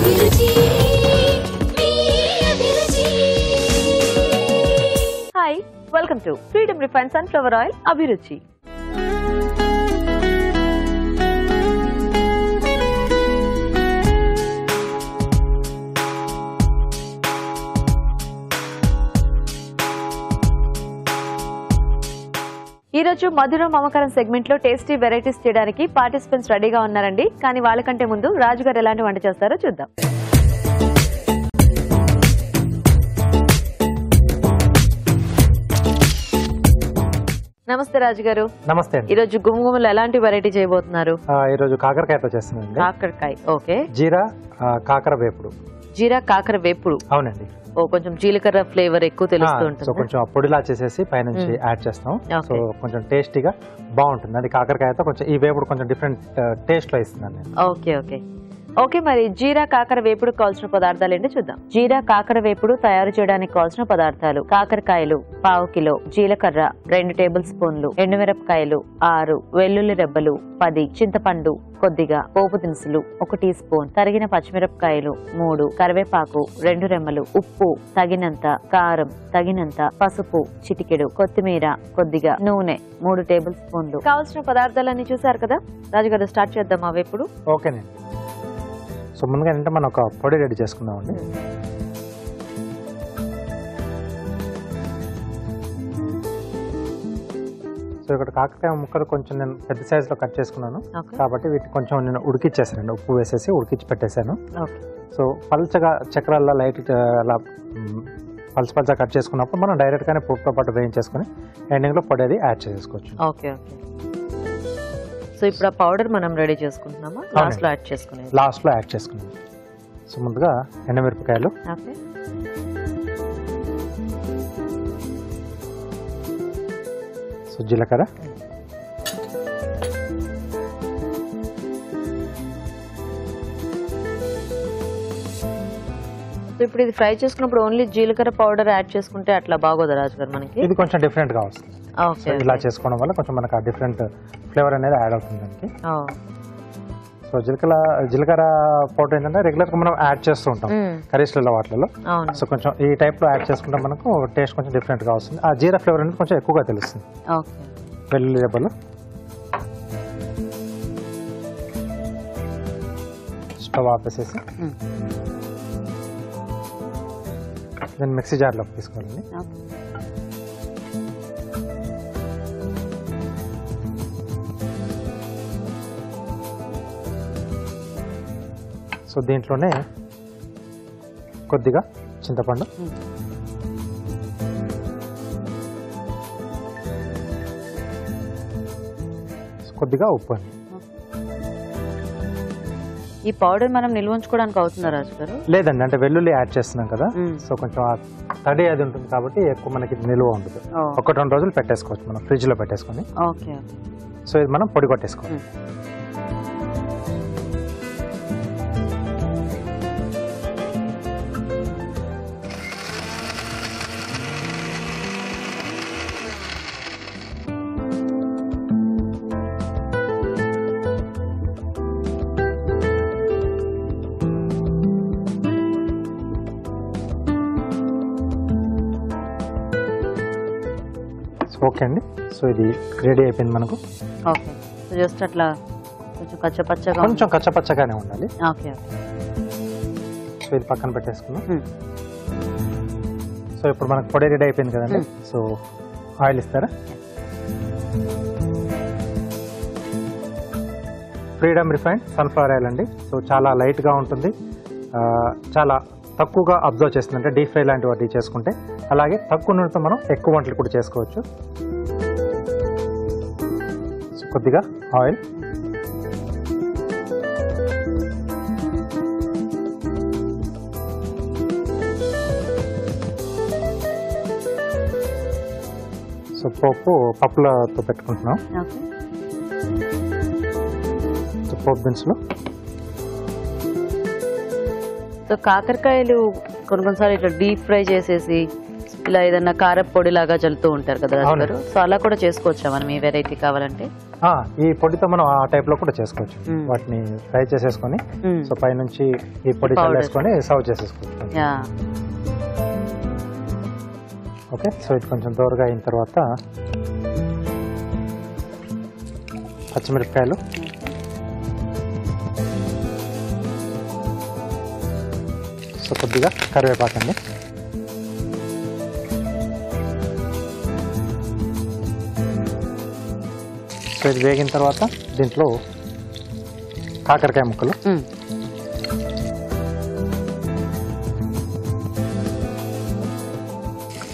Hi, welcome to Freedom Refined Sunflower Oil Abhiruchi. ఈ రోజు మధుర మమకారం సెగ్మెంట్ లో టేస్టీ వెరైటీస్ చేయడానికి పార్టిసిపెంట్స్ రెడీగా ఉన్నారండి. కానీ వాళ్ళకంటే ముందు రాజు గారు ఎలాంటి వంట చేస్తారో చూద్దాం. నమస్తే రాజు గారు. నమస్తే. ఈ రోజు గుమగుమలు ఎలాంటి వెరైటీ చేయబోతున్నారు? ఈ రోజు కాకరకాయతో చేస్తున్నాను. కాకరకాయ. ఓకే. జీరా కాకర వేపుడు. జీరా కాకర వేపుడు. అవునండి. కొంచెం జీలకర్ర ఫ్లేవర్ ఎక్కువ తెలుస్తూ ఉంటుంది. సో కొంచెం పొడిలా చేసేసి పైనుంచి యాడ్ చేస్తాం. సో కొంచెం టేస్టీగా బాగుంటుంది. అది కాకరకాయతో కొంచెం ఈ వేపుడు కొంచెం డిఫరెంట్ టేస్ట్ లో ఇస్తున్నాను. Okay okay okay. మరి జీరా కాకర వేపుడు కావాల్సిన పదార్థాలు ఏంటో చూద్దాం. జీరా కాకర వేపుడు తయారు చేయడానికి కావాల్సిన పదార్థాలు: కాకరకాయలు 1/2 కిలో, జీలకర్ర 2 టేబుల్ స్పూన్లు, ఎండుమిరపకాయలు 6, వెల్లుల్లి రెబ్బలు 10, చింతపండు కొద్దిగా, పోపు దినుసులు 1 టీ స్పూన్, తరిగిన పచ్చిమిరపకాయలు 3, కరివేపాకు 2 రెమ్మలు, ఉప్పు తగినంత, కారం తగినంత, పసుపు చిటికెడు, కొత్తిమీర కొద్దిగా, నూనె 3 టేబుల్ స్పూన్లు. కావాల్సిన పదార్థాలన్నీ చూసారు కదా రాజుగారు, స్టార్ట్ చేద్దాం ఆ వేపుడు. ఓకేనండి. సో ముందుగా ఏంటంటే మనం ఒక పొడి రెడీ చేసుకుందామండి. సో ఇక్కడ కాకరకాయ ముక్కలు కొంచెం నేను పెద్ద సైజులో కట్ చేసుకున్నాను కాబట్టి వీటిని కొంచెం నేను ఉడికిచ్చేసానండి. ఉప్పు వేసేసి ఉడికిచ్చి పెట్టేశాను. సో పల్చగా చక్రాల్లో లైట్ అలా పల్చగా కట్ చేసుకున్నప్పుడు మనం డైరెక్ట్గానే పొట్టుతో పాటు వేయించేసుకుని ఎండింగ్లో పొడి అది యాడ్ చేసుకోవచ్చు. Okay okay. సో ఇప్పుడు ఆ పౌడర్ మనం రెడీ చేసుకుంటున్నామా? లాస్ట్ లో యాడ్ చేసుకునేది. లాస్ట్ లో యాడ్ చేసుకున్నాం. సో ముందుగా ఎండుమిరపకాయలు, సో జీలకర్ర, ఇప్పుడు ఇది ఫ్రై చేసుకున్నప్పుడు ఓన్లీ జీలకర్ర పౌడర్ యాడ్ చేసుకుంటే అట్లా బాగోదా రాజు గారు? మనకి ఇది కొంచెం డిఫరెంట్ గా వస్తుంది. ఇలా చేసుకోవడం వల్ల కొంచెం మనకు ఆ డిఫరెంట్ ఫ్లేవర్ అనేది యాడ్ అవుతుంది దానికి. సో జీలకర్ర పౌడర్ ఏంటంటే రెగ్యులర్ గా మనం యాడ్ చేస్తూ ఉంటాం కర్రీస్లలో వాటిలో. సో కొంచెం ఈ టైప్ లో యాడ్ చేసుకుంటే మనకు టేస్ట్ కొంచెం డిఫరెంట్ గా వస్తుంది. ఆ జీరా ఫ్లేవర్ అనేది కొంచెం ఎక్కువగా తెలుస్తుంది. వెల్లుల్లి రెబ్బలు, స్టవ్ ఆపేసేసి దాన్ని మిక్సీ జార్లోకి తీసుకోవాలండి. సో దీంట్లోనే కొద్దిగా చింతపండు, కొద్దిగా ఉప్పు అండి. ఈ పౌడర్ మనం నిల్వ ఉంచుకోవడానికి అవుతుందా రాజు గారు? లేదండి, అంటే వెల్లుల్లి యాడ్ చేస్తున్నాం కదా, సో కొంచెం తడి అది ఉంటుంది కాబట్టి ఎక్కువ మనకి నిల్వ ఉంటుంది. 1-2 రోజులు పెట్టేసుకోవచ్చు మనం ఫ్రిడ్జ్ లో పెట్టేసుకొని. సో ఇది మనం పొడి కొట్టేసుకోవాలి. ఓకే అండి. సో ఇది రెడీ అయిపోయింది మనకు. ఓకే. సో జస్ట్ అట్లా కొంచెం కచ్చపచ్చగానే ఉండాలి. ఓకే. సో ఇది పక్కన పెట్టేసుకున్నాం. సో ఇప్పుడు మనకు పొడి రెడీ అయిపోయింది కదండి. సో ఆయిల్ ఇస్తారా? ఫ్రీడమ్ రిఫైన్డ్ సన్ఫ్లవర్ ఆయిల్ అండి. సో చాలా లైట్గా ఉంటుంది, చాలా తక్కువగా అబ్జర్వ్ చేస్తుంది. అంటే డీప్ ఫ్రై లాంటి వాటి చేసుకుంటే, అలాగే తక్కువ నూనెతో మనం ఎక్కువ వంటలు కూడా చేసుకోవచ్చు. కొద్దిగా ఆయిల్, సో పప్పులతో పెట్టుకుంటున్నాం. పోపు దినుసులు, సో కాకరకాయలు కొన్నిసార్లు ఇట్లా డీప్ ఫ్రై చేసేసి ఇలా ఏదన్నా కారపొడి లాగా చల్లుతూ ఉంటారు కదా రాజు గారు, సో అలా కూడా చేసుకోవచ్చా మనం ఈ వెరైటీ కావాలంటే? ఈ పొడితో మనం ఆ టైప్ లో కూడా చేసుకోవచ్చు. వాటిని ఫ్రై చేసేసుకొని సో పైనుంచి ఈ పొడి చల్లేసుకొని సర్వ్ చేసేసుకోవచ్చు. ఓకే, సో ఇది కొంచెం దూరగా అయిన తర్వాత పచ్చిమిరపకాయలు, సో కొద్దిగా కరివేపాకండి, సో ఇది వేగిన తర్వాత దీంట్లో కాకరకాయ ముక్కలు,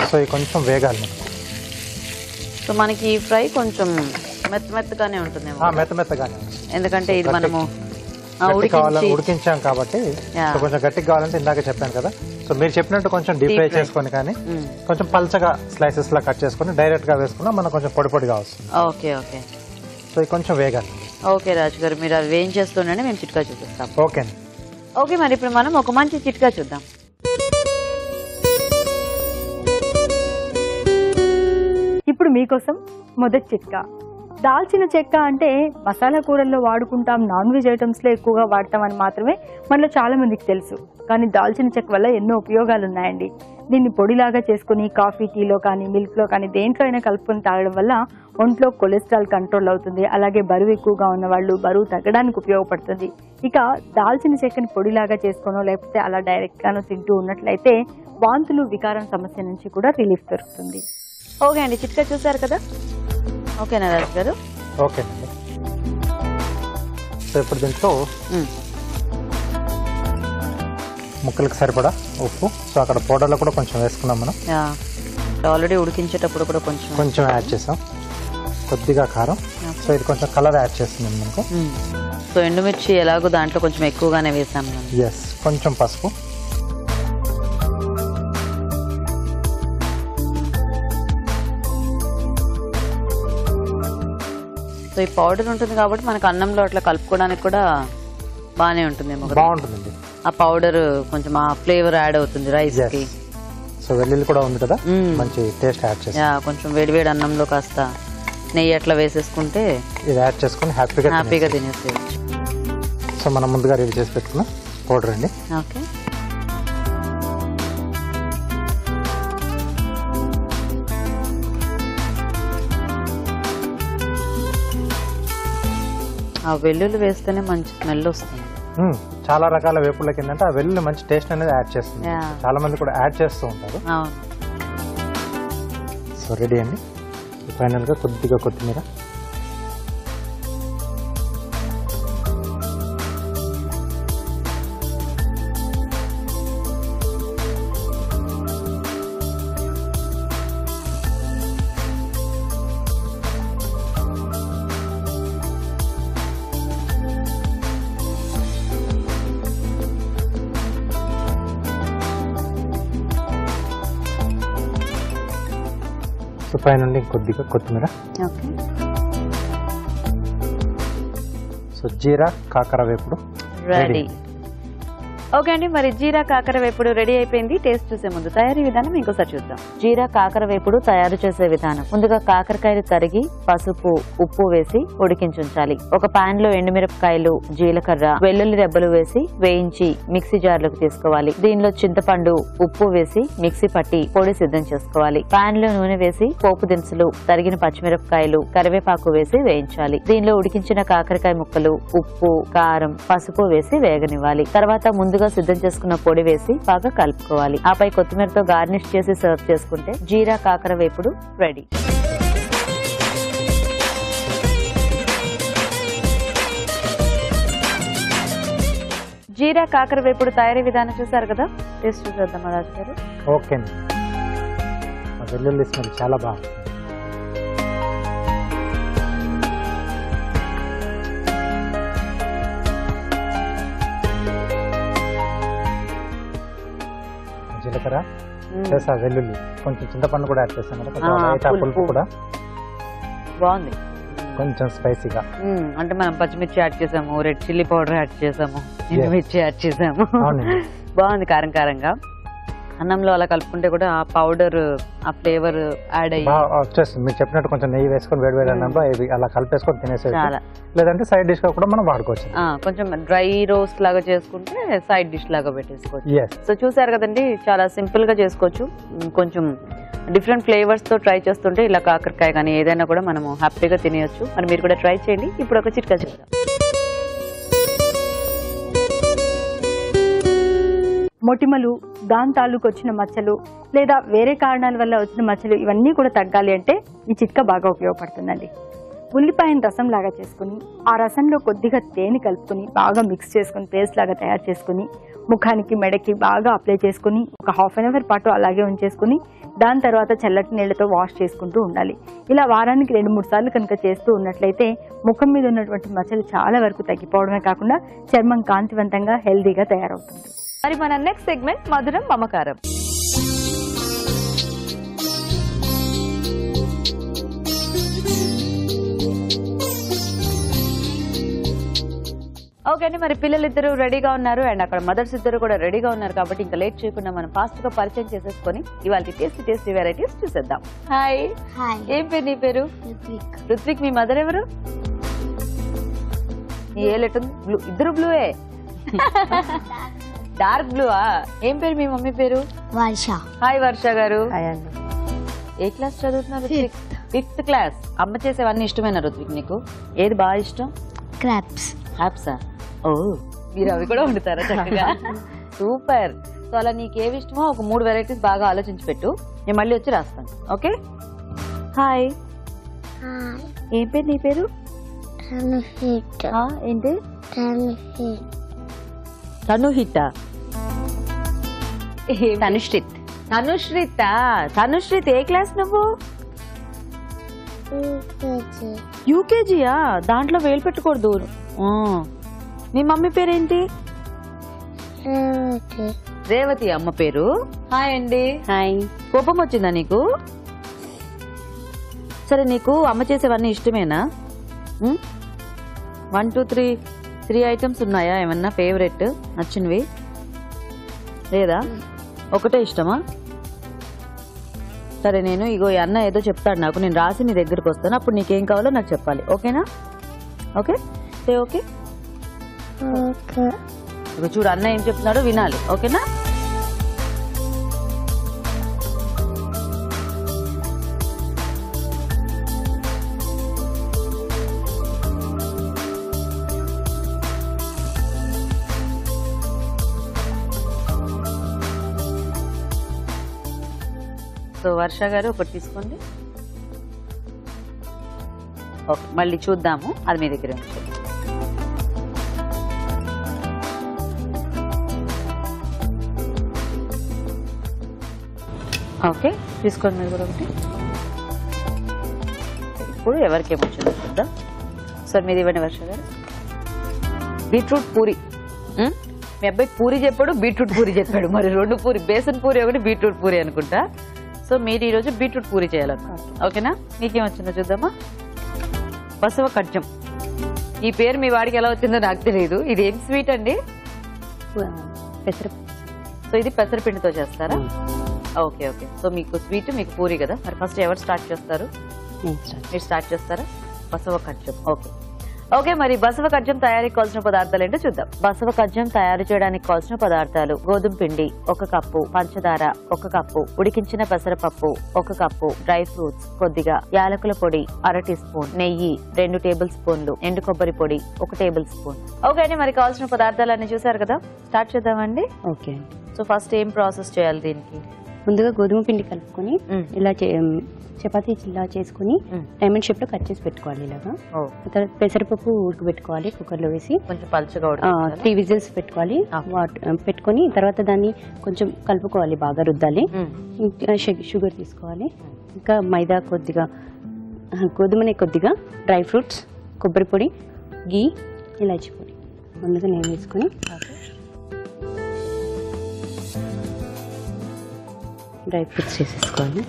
సో ఇది కొంచెం వేగాలి మనకు. సో మనకి ఈ ఫ్రై కొంచెం మెత్తగానే ఉంటుంది, మెత్తగానే, ఎందుకంటే ఇది మనము ఉడికించాం కాబట్టి. సో కొంచెం గట్టిగా కావాలంటే ఇందాక చెప్పాను కదా, సో మీరు చెప్పినట్టు కొంచెం డీప్ ఫ్రై చేసుకొని కానీ కొంచెం పల్చగా స్లైసెస్ లా కట్ చేసుకొని డైరెక్ట్ గా వేసుకున్నా మనకు కొంచెం పొడి పొడిగా వస్తుంది. ఓకే ఓకే, సో ఇది కొంచెం వేగాలి. ఓకే రాజు గారు, మీరు అవి వేయించేస్తుండండి, మేము చిట్కా చూపిస్తాం. ఓకే ఓకే, మరి ఇప్పుడు మనం ఒక మంచి చిట్కా చూద్దాం. ఇప్పుడు మీకోసం మొదటి చిట్కా. దాల్చిన చెక్క అంటే మసాలా కూరల్లో వాడుకుంటాం, నాన్ వెజ్ ఐటమ్స్లో ఎక్కువగా వాడతామని మాత్రమే మనలో చాలా మందికి తెలుసు. కానీ దాల్చిన చెక్క వల్ల ఎన్నో ఉపయోగాలు ఉన్నాయండి. దీన్ని పొడిలాగా చేసుకుని కాఫీ, టీలో కానీ మిల్క్లో కానీ దేంట్లో అయినా కలుపుకొని తాగడం వల్ల ఒంట్లో కొలెస్ట్రాల్ కంట్రోల్ అవుతుంది. అలాగే బరువు ఎక్కువగా ఉన్న వాళ్ళు బరువు తగ్గడానికి ఉపయోగపడుతుంది. ఇక దాల్చిన చెక్కని పొడిలాగా చేసుకోనో లేకపోతే అలా డైరెక్ట్గానో తింటూ ఉన్నట్లయితే వాంతులు, వికారం సమస్య నుంచి కూడా రిలీఫ్ దొరుకుతుంది. ఓకే అండి, చిట్కా చూసారు కదా. ఓకేనా రాజు గారు? ఓకే అండి. సో ఇప్పుడు దీంట్లో ముక్కలకు సరిపడా ఉప్పు, సో అక్కడ పౌడర్లో కూడా కొంచెం వేసుకున్నాం మనం. ఆల్రెడీ ఉడికించేటప్పుడు కూడా కొంచెం యాడ్ చేసాం. కొద్దిగా కారం, సో ఇది కొంచెం కలర్ యాడ్ చేస్తుంది మనకు. సో ఎండుమిర్చి ఎలాగో దాంట్లో కొంచెం ఎక్కువగానే వేసాం. ఎస్, కొంచెం పసుపు, సో ఈ పౌడర్ ఉంటుంది కాబట్టి మనకు అన్నంలో అట్లా కలుపుకోవడానికి కూడా బాగానే ఉంటుంది. బాగుంటుందండి. ఆ పౌడర్ కొంచెం ఆ ఫ్లేవర్ యాడ్ అవుతుంది రైస్ కి. సో వెల్లుల్లి కూడా ఉంది కదా, మంచి టేస్ట్ యాడ్ చేస్తాం. కొంచెం వేడివేడి అన్నంలో కాస్త నెయ్యి అట్లా వేసేసుకుంటే ఇది యాడ్ చేసుకుని హ్యాపీగా తినేసేయచ్చు. సో మనం ముందుగా రెడీ చేసి పెట్టుకున్న పౌడర్ అండి. ఓకే, ఆ వెల్లుల్లి వేస్తేనే మంచి స్మెల్ వస్తుంది. చాలా రకాల వేపుళ్ళకి ఏంటంటే ఆ వెల్లుల్లి మంచి టేస్ట్ అనేది యాడ్ చేస్తుంది. చాలా మంది కూడా యాడ్ చేస్తూ ఉంటారు. సో రెడీ అండి. ఫైనల్ గా కొద్దిగా కొత్తిమీర, పైనుండి కొద్దిగా కొత్తిమీర. సో జీరా కాకర వేపుడు రెడీ. ఓకే అండి, మరి జీరా కాకర వేపుడు రెడీ అయిపోయింది. టేస్ట్ చూసే ముందు తయారీ విధానం ఇంకోసారి చూద్దాం. జీరా కాకర వేపుడు తయారు చేసే విధానం. ముందుగా కాకరకాయలు తరిగి పసుపు, ఉప్పు వేసి ఉడికించుంచాలి. ఒక పాన్ లో ఎండుమిరపకాయలు, జీలకర్ర, వెల్లుల్లి రెబ్బలు వేసి వేయించి మిక్సీ జార్లకు తీసుకోవాలి. దీనిలో చింతపండు, ఉప్పు వేసి మిక్సీ పట్టి పొడి సిద్ధం చేసుకోవాలి. పాన్ లో నూనె వేసి పోపు దినుసులు, తరిగిన పచ్చిమిరపకాయలు, కరివేపాకు వేసి వేయించాలి. దీనిలో ఉడికించిన కాకరకాయ ముక్కలు, ఉప్పు, కారం, పసుపు వేసి వేగనివ్వాలి. తర్వాత ముందుగా సిద్ధం చేసుకున్న పొడి వేసి బాగా కలుపుకోవాలి. ఆపై కొత్తిమీరతో గార్నిష్ చేసి సర్వ్ చేసుకుంటే జీరా కాకర వేపుడు రెడీ. జీరా కాకర వేపుడు తయారీ విధానం చూసారు కదా. టేస్ట్ చూసేద్దామా రాజు గారు? ఓకే, వెల్లుల్లి స్మెల్ చాలా బాగుంది. జీలకర్ర చేసా, వెల్లుల్లి, కొంచెం చింతపండు కూడా యాడ్ చేస్తాం కదా, కొంచెం పులుపు కూడా బాగుంది. కొంచెం స్పైసీగా, అంటే మనం పచ్చిమిర్చి యాడ్ చేసాము, రెడ్ చిల్లీ పౌడర్ యాడ్ చేసాము, ఎండుమిర్చి యాడ్ చేసాము. బాగుంది కారం కారంగా. అన్నంలో అలా కలుపుకుంటే కూడా ఆ పౌడర్ ఆ ఫ్లేవర్ యాడ్ అయ్యి వచ్చేస్తుంది. మీరు చెప్పినట్టు కొంచెం నెయ్యి వేసుకొని వేడి అన్నంలో ఇవి అలా కలిపేసుకొని తినేసేది. లేదంటే సైడ్ డిష్ గా కూడా మనం వాడుకోవచ్చు. కొంచెం డ్రై రోస్ట్ లాగా చేసుకుంటే సైడ్ డిష్ లాగా పెట్టేసుకోవచ్చు. సో చూసారు కదండి, చాలా సింపుల్ గా చేసుకోవచ్చు. కొంచెం డిఫరెంట్ ఫ్లేవర్స్ తో ట్రై చేస్తుంటే ఇలా కాకరకాయ కానీ ఏదైనా కూడా మనము హ్యాపీగా తినేయచ్చు. మరి మీరు కూడా ట్రై చేయండి. ఇప్పుడు ఒక చిట్కా చూద్దాం. మొటిమలు, దాని తాలూకు వచ్చిన మచ్చలు లేదా వేరే కారణాల వల్ల వచ్చిన మచ్చలు ఇవన్నీ కూడా తగ్గాలి అంటే ఈ చిట్కా బాగా ఉపయోగపడుతుందండి. ఉల్లిపాయను రసం లాగా చేసుకుని ఆ రసంలో కొద్దిగా తేనె కలుపుకొని బాగా మిక్స్ చేసుకుని పేస్ట్ లాగా తయారు చేసుకుని ముఖానికి మెడకి బాగా అప్లై చేసుకుని ఒక ½ an hour పాటు అలాగే ఉంచేసుకుని దాని తర్వాత చల్లటి నీళ్లతో వాష్ చేసుకుంటూ ఉండాలి. ఇలా వారానికి 2-3 సార్లు కనుక చేస్తూ ఉన్నట్లయితే ముఖం మీద ఉన్నటువంటి మచ్చలు చాలా వరకు తగ్గిపోవడమే కాకుండా చర్మం కాంతివంతంగా హెల్దీగా తయారవుతుంది. మరి మన నెక్స్ట్ సెగ్మెంట్ మధురం మమకారం. ఓకే అండి, మరి పిల్లలు ఇద్దరు రెడీగా ఉన్నారు అండ్ అక్కడ మదర్స్ ఇద్దరు కూడా రెడీగా ఉన్నారు కాబట్టి ఇంకా లేట్ చేయకుండా మనం ఫాస్ట్ గా పరిచయం చేసేసుకొని ఇవాళ టేస్టీ వెరైటీస్ చూసేద్దాం. హాయ్, ఏం పేరు నీ పేరు? రుత్విక్. మీ మదర్ ఎవరు? ఏ లెటర్? బ్లూ. ఇద్దరు బ్లూయే. Dark blue. ఏం పేరు మీ మమ్మీ పేరు? వర్ష. హాయ్ వర్ష గారు. ఏ క్లాస్ చదువుతున్నారు? 5th class. అమ్మ చేసేవన్నీ ఇష్టమేనా రుత్విక్ నీకు? ఏది బాగా ఇష్టం? క్రాప్స్. హ్యాప్సా? ఓ, మీరు అవి కూడా వండుతారా చక్కగా? సూపర్. సో అలా నీకేవి ఇష్టమో ఒక 3 వెరైటీస్ బాగా ఆలోచించి పెట్టు, నేను మళ్ళీ వచ్చి రాస్తాను. ఓకే. హాయ్, ఏం పేరు నీ పేరు? ఏంటి? తనుహిత. తనుశ్రిత్. తనుశ్రిత్ ఏ క్లాస్ నువ్వు? యూకేజీయా? దాంట్లో వేలు పెట్టకూడదు. మీ మమ్మీ పేరేంటి? రేవతి అమ్మ పేరు. హాయ్ అండి. హాయ్. కోపం వచ్చిందా నీకు? సరే, నీకు అమ్మ చేసేవన్నీ ఇష్టమేనా? 1 2 3 ఐటమ్స్ ఉన్నాయా ఏమన్నా ఫేవరెట్ నచ్చినవి? లేదా ఒకటే ఇష్టమా? సరే, నేను ఇగో అన్న ఏదో చెప్తాడు నాకు, నేను రాసి నీ దగ్గరకు వస్తాను, అప్పుడు నీకేం కావాలో నాకు చెప్పాలి. ఓకేనా? ఓకే. ఓకే. ఇగో చూడు, అన్న ఏం చెప్తున్నాడో వినాలి. ఓకేనా? సో వర్ష గారు ఒకటి తీసుకోండి. ఓకే, మళ్ళీ చూద్దాము, అది మీ దగ్గర ఉంచండి. ఓకే, తీసుకోండి మీరు కూడా ఒకటి. ఇప్పుడు ఎవరికేం వచ్చిందో చూద్దాం. సార్ మీది ఇవ్వండి వర్ష గారు. బీట్రూట్ పూరి. మీ అబ్బాయి పూరి చెప్పాడు, బీట్రూట్ పూరి చెప్పాడు. మరి 2 పూరి, బేసన్ పూరి ఒకటి, బీట్రూట్ పూరి అనుకుంటా. సో మీరు ఈరోజు బీట్రూట్ పూరి చేయాలనుకుంటా. ఓకేనా? మీకేం వచ్చిందో చూద్దామా. బసవ కజ్జం. ఈ పేరు మీ వాడికి ఎలా వచ్చిందో నాకు తెలియదు. ఇది ఏం స్వీట్ అండి? సో ఇది పెసరపిండితో చేస్తారా? Okay okay. సో మీకు స్వీట్, మీకు పూరి కదా. మరి ఫస్ట్ ఎవరు స్టార్ట్ చేస్తారు? మీరు స్టార్ట్ చేస్తారా? బసవ కజ్జం. Okay okay. మరి బసవ కజ్జం తయారీకి కావాల్సిన పదార్థాలు ఏంటో చూద్దాం. బసవ కజ్జం తయారు చేయడానికి కావాల్సిన పదార్థాలు: గోధుమ పిండి 1 కప్పు, పంచదార 1 కప్పు, ఉడికించిన పెసరపప్పు 1 కప్పు, డ్రై ఫ్రూట్స్ కొద్దిగా, యాలకుల పొడి 1/2 టీ స్పూన్, నెయ్యి 2 టేబుల్ స్పూన్లు, ఎండు కొబ్బరి పొడి 1 టేబుల్ స్పూన్. ఓకే అండి, మరి కావాల్సిన పదార్థాలన్నీ చూసారు కదా. స్టార్ట్ చేద్దామండి. ఓకే. సో ఫస్ట్ ఏం ప్రాసెస్ చేయాలి దీనికి? ముందుగా గోధుమ పిండి కలుపుకొని ఇలా చపాతీ ఇలా చేసుకుని డైమండ్ షేప్ లో కట్ చేసి పెట్టుకోవాలి. ఇలాగా తర్వాత పెసరపప్పు ఉడకబెట్టుకోవాలి కుక్కర్ లో వేసి, కొంచెం పలుచగా 3 విజిల్స్ పెట్టుకోవాలి. పెట్టుకొని తర్వాత దాన్ని కొంచెం కలుపుకోవాలి, బాగా రుద్దాలి. ఇంకా షుగర్ తీసుకోవాలి, ఇంకా మైదా కొద్దిగా, గోధుమని కొద్దిగా, డ్రై ఫ్రూట్స్, కొబ్బరి పొడి, గీ, ఇలాచి పొడి, ముందుగా నేను వేసుకొని డ్రై ఫ్రూట్స్ వేసేసుకోవాలి.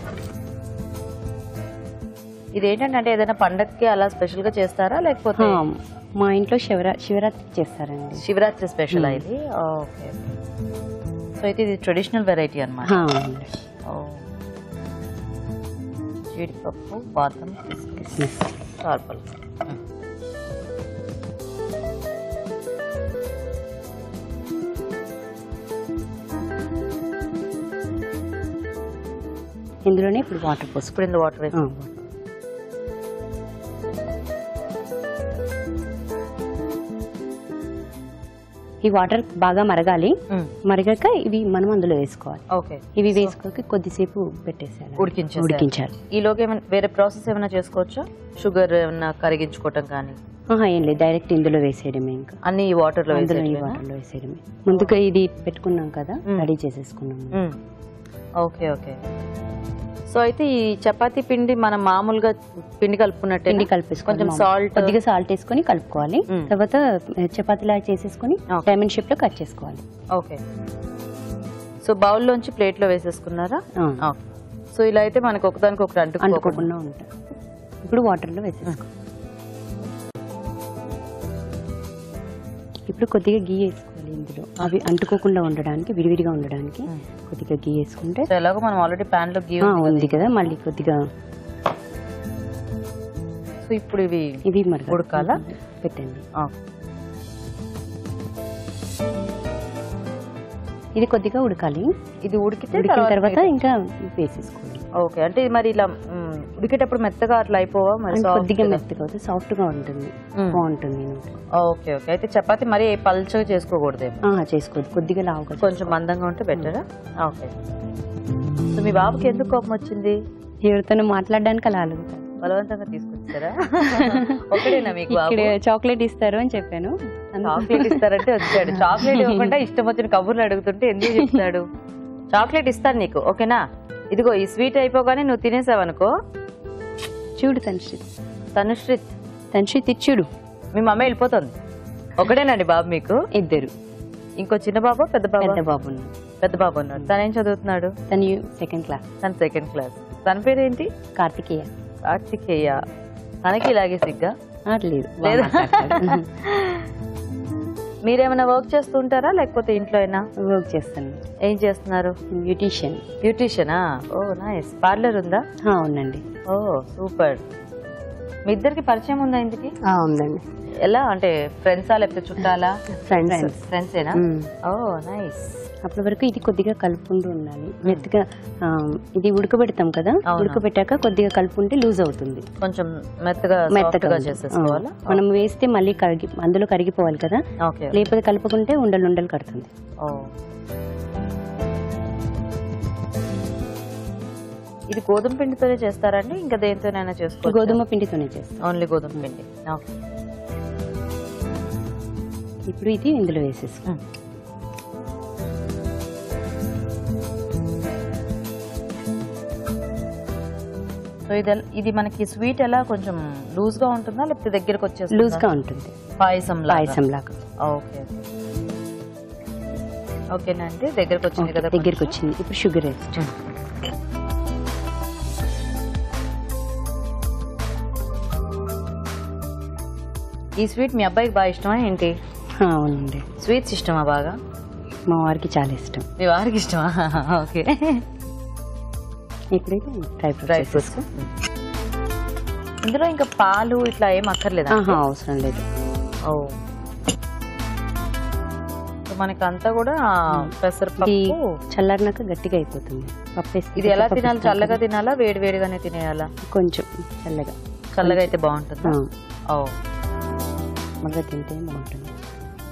ఇదేంటంటే ఏదైనా పండగకి అలా స్పెషల్ గా చేస్తారా లేకపోతే? మా ఇంట్లో శివరాత్రి చేస్తారండి. శివరాత్రి స్పెషల్ ఇది. ఓకే. సో అయితే ఇది ట్రెడిషనల్ వెరైటీ అన్నమాట. అవునండి. జీడిపప్పు, బాదం, కిస్మిస్, చార్పల్. ఇందులోనే ఇప్పుడు వాటర్ పోసుకు. ఇప్పుడు ఇందులో వాటర్ వేసి ఈ వాటర్ బాగా మరగాలి. మరగాక ఇవి మనం అందులో వేసుకోవాలి. ఓకే. ఇవి వేసుకోక కొద్దిసేపు పెట్టేసాలి, ఉడికించాలి. ఈలోగా ఏమైనా వేరే ప్రాసెస్ ఏమైనా చేసుకోవచ్చా? షుగర్ ఏమైనా కరిగించుకోవటం కానీ? ఏం లేదు, డైరెక్ట్ ఇందులో వేసేయడమే. ఇంకా అన్ని ఈ వాటర్ లో వేసేయడమే. ముందుగా ఇది పెట్టుకున్నాం కదా, రెడీ చేసేసుకున్నాము. Okay okay. సో అయితే ఈ చపాతీ పిండి మనం మామూలుగా పిండి కలుపుకున్నట్టు పిండి కలిపేసుకొని కొంచెం సాల్ట్, కొద్దిగా సాల్ట్ వేసుకొని కలుపుకోవాలి. తర్వాత చపాతీలా చేసేసుకొని డైమండ్ షేప్ లో కట్ చేసుకోవాలి. ఓకే. సో బౌల్ లోంచి ప్లేట్ లో వేసేసుకున్నారా? సో ఇలా అయితే మనకు ఒకదానికి ఒకటి అంటుకోకుండా ఉంటాయి. ఇప్పుడు వాటర్ లో వేసేసుకోవాలి. ఇప్పుడు కొద్దిగా గీ వేసుకోవాలి ఇందులో, అవి అంటుకోకుండా ఉండడానికి, విడివిడిగా ఉండడానికి కొద్దిగా గీ వేసుకుంటే. ఎలాగో మనం ఆల్రెడీ పాన్ లో గీ ఉంది కదా, మళ్ళీ కొద్దిగా. సో ఇప్పుడు ఇవి మరి ఉడకాలా? పెట్టండి. ఇది కొద్దిగా ఉడకాలి. ఇది ఉడికిన తర్వాత ఇంకా వేసేసుకోవాలి. ఓకే. అంటే మరి ఇలా ఉడికేటప్పుడు మెత్తగా అట్లా అయిపోవా? మరి కొద్దిగా మెత్తగా అవుతుంది, సాఫ్ట్ గా ఉంటుంది, బాగుంటుంది. Okay okay. అయితే చపాతీ మరి పల్చగా చేసుకోకూడదేమో? చేసుకోవద్దు, కొద్దిగా లావుగా, కొంచెం మందంగా ఉంటే బెటరా? ఓకే. సో మీ బాబుకి ఎందుకు కోపం వచ్చింది? ఎవరితోనూ మాట్లాడడానికి అలా అడుగుతారు. బలవంతంగా తీసుకొచ్చారా? ఒకటేనా మీకు? చాక్లెట్ ఇస్తారు అని చెప్పాను. చాక్లెట్ ఇస్తారంటే వచ్చాడు. చాక్లెట్ ఇవ్వకుండా ఇష్టం వచ్చిన కబుర్లు అడుగుతుంటే ఎందుకు చెప్తాడు? చాక్లెట్ ఇస్తాను నీకు, ఓకేనా? ఇదిగో ఈ స్వీట్ అయిపోగానే నువ్వు తినేసావనుకో. చూడు తనుశ్రీ చూడు, మీ మమ్మ వెళ్ళిపోతుంది. ఒకటేనండి బాబు మీకు? ఇద్దరు. ఇంకో చిన్న బాబు, పెద్ద బాబు? పెద్ద బాబు ఉన్నాడు. తను ఏం చదువుతున్నాడు? తను సెకండ్ క్లాస్. తన పేరేంటి? కార్తికేయ. తనకి ఇలాగే సిగ్గా? లేదు. మీరేమైనా వర్క్ చేస్తూ ఉంటారా లేకపోతే ఇంట్లో అయినా? వర్క్ చేస్తాను. ఏం చేస్తున్నారు? బ్యూటీషియనా? ఓ నైస్. పార్లర్ ఉందా? ఉందండి. ఓ సూపర్. మీ ఇద్దరికి పరిచయం ఉందా ఇంటికి? ఉందండి. ఎలా అంటే ఫ్రెండ్సా లేకపోతే చుట్టాలా? ఫ్రెండ్సేనా? ఓ నైస్. అప్పటి వరకు ఇది కొద్దిగా కలుపుకుంటూ ఉండాలి. మెత్తగా ఇది ఉడకబెడతాం కదా, ఉడకబెట్టాక కొద్దిగా కలుపుకుంటే లూజ్ అవుతుంది. కొంచెం మెత్తగా చేసేసుకోవాలా? మనం వేస్తే మళ్ళీ అందులో కరిగిపోవాలి కదా, లేకపోతే కలుపుకుంటే ఉండలు కడుతుంది. ఇది గోధుమ పిండితోనే చేస్తారండి? ఇంకా దేనితోనైనా చేసుకోవచ్చు? గోధుమ పిండితోనే చేస్తాం. ఓన్లీ గోధుమ పిండి. ఇప్పుడు ఇది ఇందులో వేసేసుకో. సో ఇది మనకి స్వీట్ ఎలా కొంచెం లూజ్ గా ఉంటుందా లేకపోతే దగ్గరకు వచ్చేసి? లూజ్ గా ఉంటుంది, పాయసం లాగా. ఓకే ఓకేనండి. దగ్గరకు వచ్చింది కదా? దగ్గరకు వచ్చింది. ఇప్పుడు షుగర్ వేస్ట్. ఈ స్వీట్ మీ అబ్బాయికి బాగా ఇష్టమా ఏంటి? అవునండి. స్వీట్స్ ఇష్టమా బాగా? మా వారికి చాలా ఇష్టం. మీ వారికి ఇష్టమా? ఓకే. ఇప్పుడైతే డ్రై ఫ్రూట్స్. ఇందులో ఇంకా పాలు ఇట్లా ఏం అక్కర్లేదు? అవసరం లేదు. మనకి అంతా కూడా పెసరపప్పు చల్లారినాక గట్టిగా అయిపోతుంది. ఇది ఎలా తినాలి? చల్లగా తినాలా వేడిగానే తినేయాలా? కొంచెం చల్లగా అయితే బాగుంటుందా? మళ్ళీ తింటే బాగుంటుంది.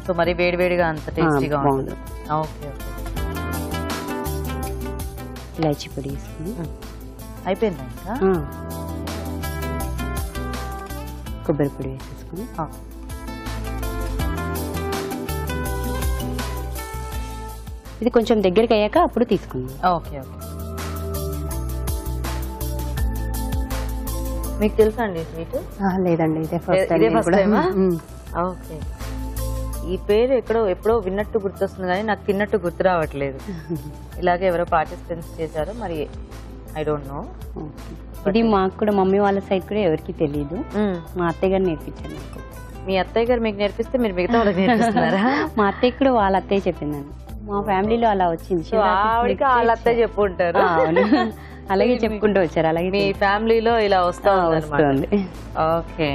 సో మరి వేడిగా అంత టేస్టీగా ఉంటుంది. ఓకే. ఇలాచీ పొడి వేసుకుని అయిపోయిందా? ఇంకా కొబ్బరి పొడి వేసేసుకుని ఇది కొంచెం దగ్గరికి అయ్యాక అప్పుడు తీసుకుందాం. ఓకే. మీకు తెలుసా అండి స్వీట్? లేదండి, ఇదే ఫస్ట్ టైం. ఓకే. ఈ పేరు ఎప్పుడో విన్నట్టు గుర్తొస్తుంది కానీ నాకు తిన్నట్టు గుర్తు రావట్లేదు. ఇలాగే ఎవరో పార్టిసిపెంట్స్ చేశారు, మరి ఐ డోంట్ నో. ఇది మాకు కూడా మమ్మీ వాళ్ళ సైడ్ కూడా ఎవరికి తెలియదు. మా అత్తయ్య గారు నేర్పించారు నాకు. మీ అత్తయ్య గారు మీకు నేర్పిస్తే మీరు మిగతా వాళ్ళకి నేర్పిస్తున్నారా? మా అత్తయ్య కూడా వాళ్ళ అత్తయ్య చెప్పిందండి. మా ఫ్యామిలీలో అలా వచ్చింది. సో ఆవిడకి వాళ్ళత్తే చెప్పుంటారు. అవును, అలాగే చెప్పుకుంటూ వచ్చారు. అలాగే మీ ఫ్యామిలీలో ఇలా వస్తుంది. ఓకే,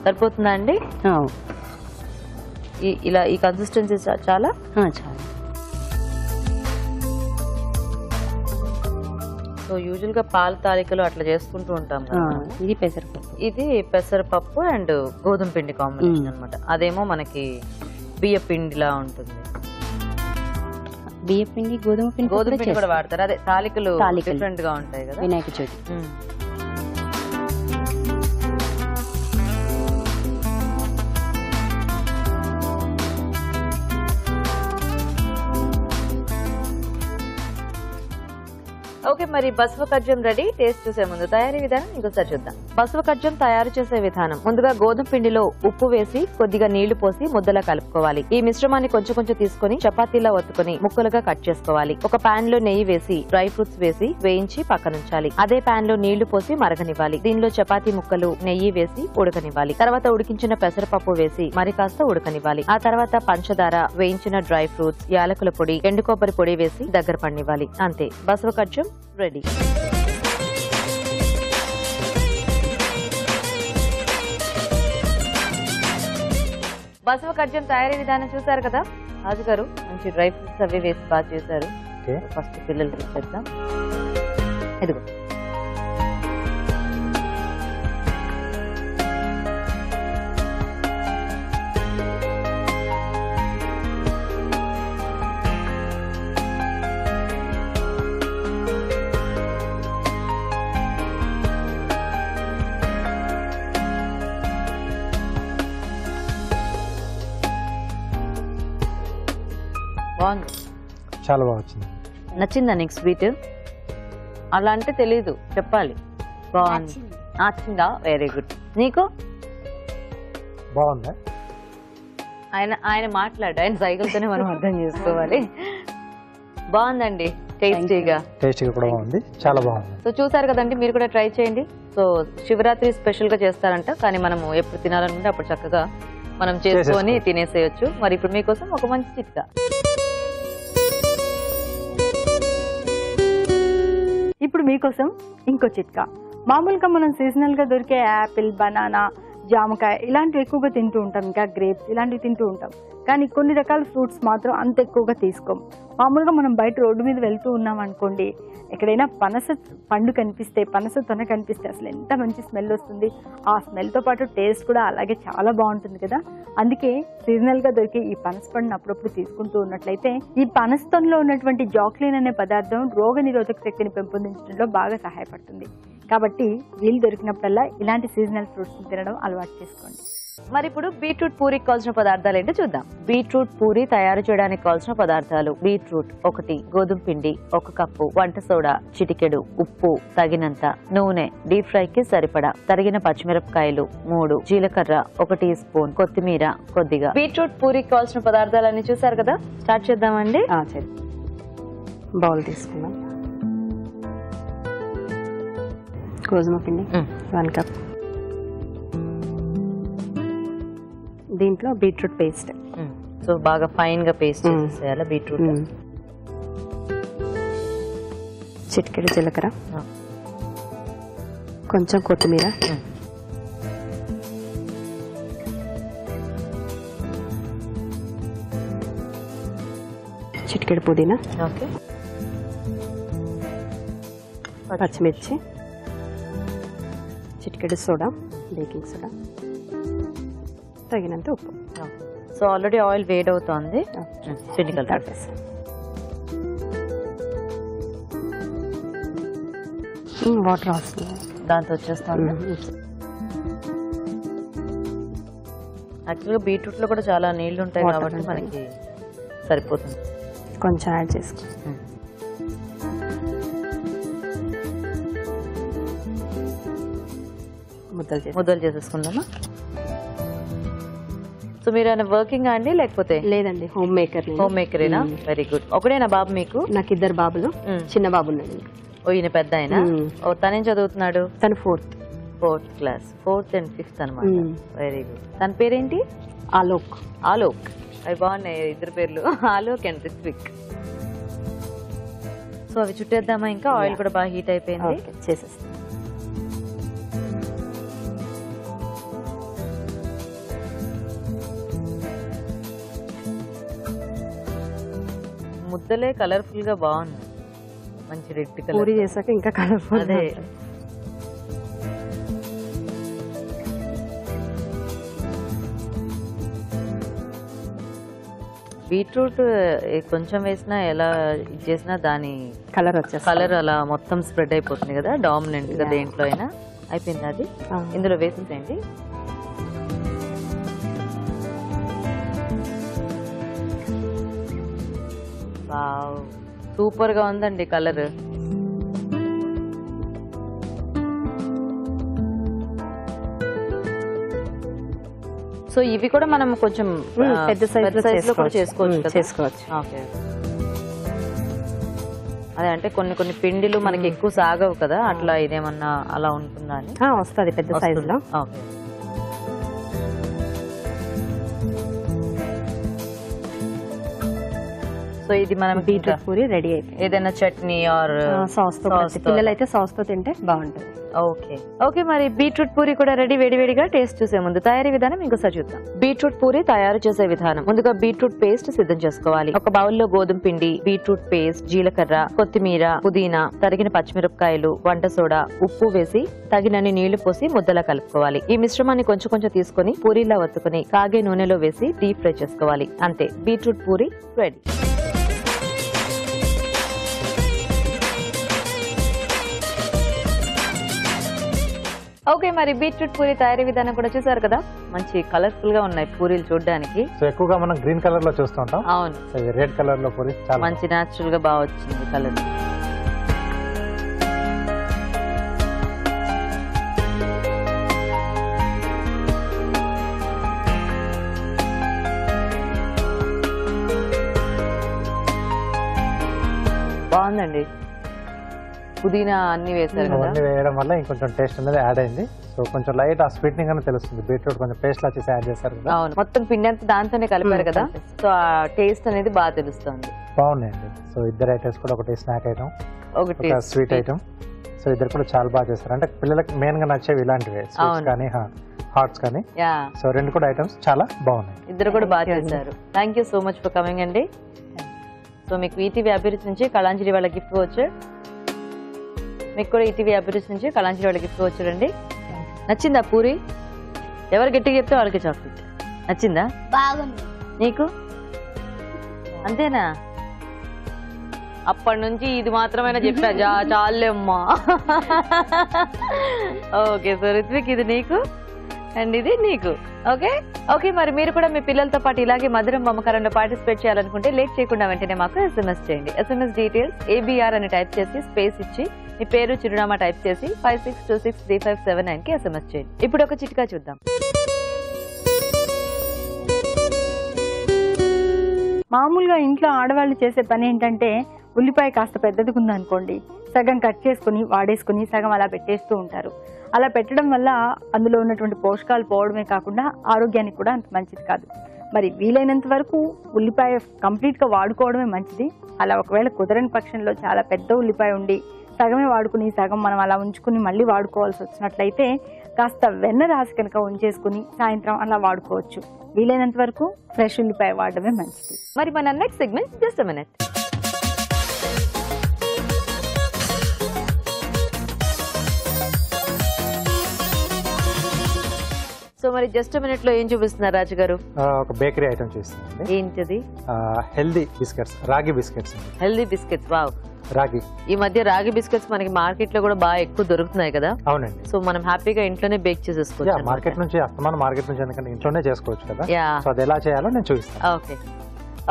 సరిపోతుందా అండి? ఇలా ఈ కన్సిస్టెన్సీ చాలా చాలా. సో యూజువల్ గా పాల తాలికలు అట్లా చేసుకుంటూ ఉంటాం కదా. ఇది పెసరపప్పు. ఇది పెసరపప్పు అండ్ గోధుమ పిండి కాంబినేషన్ అన్నమాట. అదేమో మనకి బియ్య పిండిలా ఉంటుంది. బియ్య పిండి గోధుమ పిండి కూడా వాడతారు. అదే తాలికలు డిఫరెంట్ గా ఉంటాయి కదా వినాయక చవితి. ఓకే, మరి బసవ కజ్జం రెడీ. టేస్ట్ చూసే ముందు తయారీ విధానం ఇంకోసారి చూద్దాం. బసవ కజ్జం తయారు చేసే విధానం: ముందుగా గోధుమ పిండిలో ఉప్పు వేసి కొద్దిగా నీళ్లు పోసి ముద్దలా కలుపుకోవాలి. ఈ మిశ్రమాన్ని కొంచెం కొంచెం తీసుకుని చపాతీలా ఒత్తుకుని ముక్కలుగా కట్ చేసుకోవాలి. ఒక పాన్ లో నెయ్యి వేసి డ్రై ఫ్రూట్స్ వేసి వేయించి పక్కనుంచాలి. అదే పాన్ లో నీళ్లు పోసి మరగనివ్వాలి. దీనిలో చపాతీ ముక్కలు నెయ్యి వేసి ఉడకనివ్వాలి. తర్వాత ఉడికించిన పెసరపప్పు వేసి మరి కాస్త ఉడకనివ్వాలి. ఆ తర్వాత పంచదార, వేయించిన డ్రై ఫ్రూట్స్, యాలకుల పొడి, ఎండు కొబ్బరి పొడి వేసి దగ్గర పడినివ్వాలి. అంతే, బసవ కజ్జం రెడీ. బసవ కజ్జం తయారీ విధానం చూసారు కదా. రాజు గారు మంచి డ్రై ఫ్రూట్స్ అవి వేసి బాగా చేశారు. ఫస్ట్ పిల్లలకి ఇచ్చేద్దాం. ఇదిగో బాగుంది, చాలా బాగా వచ్చింది. నచ్చిందా నీకు స్వీట్? అలా అంటే తెలీదు, చెప్పాలి. బాగుంది, నచ్చిందా? Very good. నీకు బాగుందా? ఆయన మాట్లాడు, ఆయన సైకిల్తోనే మనం అర్థం చేసుకోవాలి. బాగుందండి, టేస్టీగా కూడా బాగుంది, చాలా బాగుంది. సో చూసారు కదండి, మీరు కూడా ట్రై చేయండి. సో శివరాత్రి స్పెషల్ గా చేస్తారంట, కానీ మనము ఎప్పుడు తినాలనుకుంటే అప్పుడు చక్కగా మనం చేసుకొని తినేసేయచ్చు. మరి ఇప్పుడు మీకోసం ఒక మంచి చిట్కా. ఇప్పుడు మీకోసం ఇంకో చిట్కా. మామూలుగా మనం సీజనల్ గా దొరికే యాపిల్, బనానా, జామకాయ ఇలాంటివి ఎక్కువగా తింటూ ఉంటాం, ఇంకా గ్రేప్స్ ఇలాంటివి తింటూ ఉంటాం. కానీ కొన్ని రకాల ఫ్రూట్స్ మాత్రం అంత ఎక్కువగా తీసుకోం. మామూలుగా మనం బయట రోడ్డు మీద వెళ్తూ ఉన్నాం అనుకోండి, ఎక్కడైనా పనస పండు కనిపిస్తే, పనస తొన కనిపిస్తే అసలు ఎంత మంచి స్మెల్ వస్తుంది. ఆ స్మెల్తో పాటు టేస్ట్ కూడా అలాగే చాలా బాగుంటుంది కదా. అందుకే సీజనల్గా దొరికే ఈ పనస పండును అప్పుడప్పుడు తీసుకుంటూ ఉన్నట్లయితే ఈ పనస తొనలో ఉన్నటువంటి జాక్లిన్ అనే పదార్థం రోగ నిరోధక శక్తిని పెంపొందించడంలో బాగా సహాయపడుతుంది. కాబట్టి వీలు దొరికినప్పుడల్లా ఇలాంటి సీజనల్ ఫ్రూట్స్ తినడం అలవాటు చేసుకోండి. మరి ఇప్పుడు బీట్రూట్ పూరికి కావాల్సిన పదార్థాలు ఏంటో చూద్దాం. బీట్రూట్ పూరి తయారు చేయడానికి కావాల్సిన పదార్థాలు: బీట్రూట్ 1, గోధుమ పిండి 1 కప్పు, వంట సోడా చిటికెడు, ఉప్పు తగినంత, నూనె డీప్ ఫ్రై కి సరిపడా, తరిగిన పచ్చిమిరపకాయలు 3, జీలకర్ర 1 టీ స్పూన్, కొత్తిమీర కొద్దిగా. బీట్రూట్ పూరికి కావాల్సిన పదార్థాలన్నీ చూసారు కదా. స్టార్ట్ చేద్దామండి. బౌల్ తీసుకుందాం. గోధుమ పిండి 1 కప్, దీంట్లో బీట్రూట్ పేస్ట్. సో బాగా ఫైన్ గా పేస్ట్ చేసేయాలి బీట్రూట్. చిటికెడు జీలకర్ర, కొంచెం కొత్తిమీర, చిటికెడు పుదీనా, ఓకే, పచ్చిమిర్చి, చిటికెడు సోడా, బేకింగ్ సోడా, తగినంత ఉప్పు. సో ఆల్రెడీ ఆయిల్ వేడి అవుతోంది. వాటర్ వస్తుంది, దాంతో వచ్చేస్తుంది. యాక్చువల్గా బీట్రూట్ లో కూడా చాలా నీళ్లు ఉంటాయి కాబట్టి మనకి సరిపోతుంది. కొంచెం యాడ్ చేసుకో. ముద్దలు చేసేసుకుందామా? సో మీరు ఏమైనా వర్కింగ్ అండి లేకపోతే? లేదండి, హోమ్ మేకర్. హోమ్ మేకరేనా? Very good. ఒకడేనా బాబు మీకు? నాకు 2 బాబులు, చిన్న బాబు ఉన్నాడు. ఓ ఈయన పెద్ద ఆయన. ఓ తనేం చదువుతున్నాడు? తను 4th class, 4th and 5th అనమాట. Very good. తన పేరేంటి? ఆలోక్. ఆలోక్. అవి బాగున్నాయి ఇద్దరు పేర్లు, ఆలోక్ అండ్ రిత్విక్. సో అవి చుట్టేద్దామా? ఇంకా ఆయిల్ కూడా బాగా హీట్ అయిపోయింది, చేసేస్తాం. ముద్దలే కలర్ఫుల్ గా బాగున్నాయి, మంచి రెడ్ కలర్. పూరి చేసాక ఇంకా కలర్ఫుల్. అదే బీట్రూట్ కొంచెం వేసినా ఎలా ఇది చేసినా దాని కలర్ వచ్చేసి కలర్ అలా మొత్తం స్ప్రెడ్ అయిపోతుంది కదా, డామినెంట్ గా దేంట్లో అయినా. అయిపోయింది అది, ఇందులో వేసేసేయండి. వావ్, సూపర్ గా ఉందండి కలర్. సో ఇవి కూడా మనం కొంచెం పెద్ద సైజ్ లో కూడా చేసుకోవచ్చు. ఓకే, అదే అంటే కొన్ని పిండిలు మనకి ఎక్కువ సాగవు కదా, అట్లా ఇదేమన్నా అలా ఉంటుందా అని? వస్తుంది పెద్ద సైజ్ లో. ఓకే, సో ఇది మనం బీట్రూట్ పూరి రెడీ అయిపోయింది. ఏదైనా చట్నీ ఆర్ సాస్ తో, పిల్లలు అయితే సాస్ తో తింటే బాగుంటుంది. ఓకే ఓకే, మరి బీట్రూట్ పూరి కూడా రెడీ. వేడివేడిగా టేస్ట్ చూసే ముందు తయారీ విధానం ఇంకోసారి చూద్దాం. బీట్రూట్ పూరి తయారు చేసే విధానం. ముందుగా బీట్రూట్ పేస్ట్ సిద్ధం చేసుకోవాలి. ఒక బౌల్లో గోధుమ పిండి, బీట్రూట్ పేస్ట్, జీలకర్ర, కొత్తిమీర, పుదీనా, తరిగిన పచ్చిమిరపకాయలు, వంట సోడా, ఉప్పు వేసి తగినన్ని నీళ్లు పోసి ముద్దలా కలుపుకోవాలి. ఈ మిశ్రమాన్ని కొంచెం కొంచెం తీసుకుని పూరీలా వత్తుకుని కాగే నూనెలో వేసి డీప్ ఫ్రై చేసుకోవాలి. అంతే, బీట్రూట్ పూరి రెడీ. ఓకే, మరి బీట్రూట్ పూరి తయారీ విధానం కూడా చూసారు కదా, మంచి కలర్ఫుల్ గా ఉన్నాయి పూరీలు చూడడానికి. సో ఎక్కువగా మనం గ్రీన్ కలర్ లో చూస్తుంటాం. అవును, సో రెడ్ కలర్ లో పూరి చాలా మంచి న్యాచురల్ గా బాగా వచ్చింది కలర్. బాగుందండి, పుదీనా అన్ని వేసారు కదా, అవన్నీ వేయడం వల్ల ఇంకొంచెం టేస్ట్ అనేది యాడ్ అయింది. సో కొంచెం లైట్ ఆ స్వీట్నింగ్ అని తెలుస్తుంది. బీట్రూట్ కొంచెం పేస్ట్ లా చేసి యాడ్ చేశారు కదా. అవును, మొత్తం పిండి అంతా దాంతోనే కలిపారు కదా, సో ఆ టేస్ట్ అనేది బాగా తెలుస్తుంది. బాగున్నాయండి. సో ఇద్దరు ఐటమ్స్ కూడా, ఒకటి స్నాక్ ఐటమ్, ఒకటి ఒక స్వీట్ ఐటమ్. సో ఇద్దరు కూడా చాలా బాగా చేస్తారు. అంటే పిల్లలకి మెయిన్ గా నచ్చేవి ఇలాంటివి, స్వీట్స్ కానీ హాట్స్ కానీ. సో రెండు కూడా ఐటమ్స్ చాలా బాగున్నాయి. ఇద్దరు కూడా బాగా చేశారు. Thank you so much for coming అండి. సో మీకు ఈటీవీ అభిరుచి నుంచి కళాంజలి వాళ్ళ గిఫ్ట్ వచ్చాడు. మీకు కూడా ఈటీవీ అభిరుచి నుంచి కళాంజలి వాళ్ళ గిఫ్ట్ వచ్చాడండి. నచ్చిందా పూరి? ఎవరు గట్టిగా చెప్తే వాళ్ళకి చాక్లెట్. నచ్చిందా? బాగుంది. నీకు అంతేనా? అప్పటి నుంచి ఇది మాత్రమైనా చెప్పా, చాలేమ్మా. ఓకే, సో రిత్విక్ ఇది నీకు అండ్ ఇది నీకు. ఓకే ఓకే, మరి మీరు కూడా మీ పిల్లలతో పాటు ఇలాగే మధురం మమకారంలో పార్టిసిపేట్ చేయాలనుకుంటే లేట్ చేయకుండా వెంటనే మాకు SMS చేయండి. SMS డీటెయిల్స్ ABR అని టైప్ చేసి స్పేస్ ఇచ్చి మీ పేరు చిరునామా టైప్ చేసి 56263579 కి SMS చేయండి. ఇప్పుడు ఒక చిట్కా చూద్దాం. మామూలుగా ఇంట్లో ఆడవాళ్ళు చేసే పని ఏంటంటే, ఉల్లిపాయ కాస్త పెద్దదిగా ఉందనుకోండి, సగం కట్ చేసుకుని వాడేసుకుని సగం అలా పెట్టేస్తూ ఉంటారు. అలా పెట్టడం వల్ల అందులో ఉన్నటువంటి పోషకాలు పోవడమే కాకుండా ఆరోగ్యానికి కూడా అంత మంచిది కాదు. మరి వీలైనంత వరకు ఉల్లిపాయ కంప్లీట్గా వాడుకోవడమే మంచిది. అలా ఒకవేళ కుదరని పక్షంలో చాలా పెద్ద ఉల్లిపాయ ఉండి సగమే వాడుకుని సగం మనం అలా ఉంచుకుని మళ్ళీ వాడుకోవాల్సి వచ్చినట్లయితే కాస్త వెన్న రాసి కనుక ఉంచేసుకుని సాయంత్రం అలా వాడుకోవచ్చు. వీలైనంత వరకు ఫ్రెష్ ఉల్లిపాయ వాడడమే మంచిది. మరి మన next segment just a minute. So మరి జస్ట్ మినిట్ లో ఏం చూపిస్తున్నారు రాజు గారు? ఒక బేకరీ ఐటమ్ చూస్తుంది. ఏంటిది? హెల్దీ బిస్కెట్స్, రాగి బిస్కెట్స్. Healthy biscuits. వావ్, రాగి. ఈ మధ్య రాగి బిస్కెట్స్ మనకి మార్కెట్ లో కూడా బాగా ఎక్కువ దొరుకుతున్నాయి కదా. అవునండి. సో మనం హ్యాపీగా ఇంట్లోనే బేక్ చేసేసుకోవచ్చు. మార్కెట్ నుంచి అస్తమానం మార్కెట్ నుంచి ఎందుకంటే ఇంట్లోనే చేసుకోవచ్చు కదా. యా, సో అది ఎలా చేయాలో నేను చూపిస్తాను. ఓకే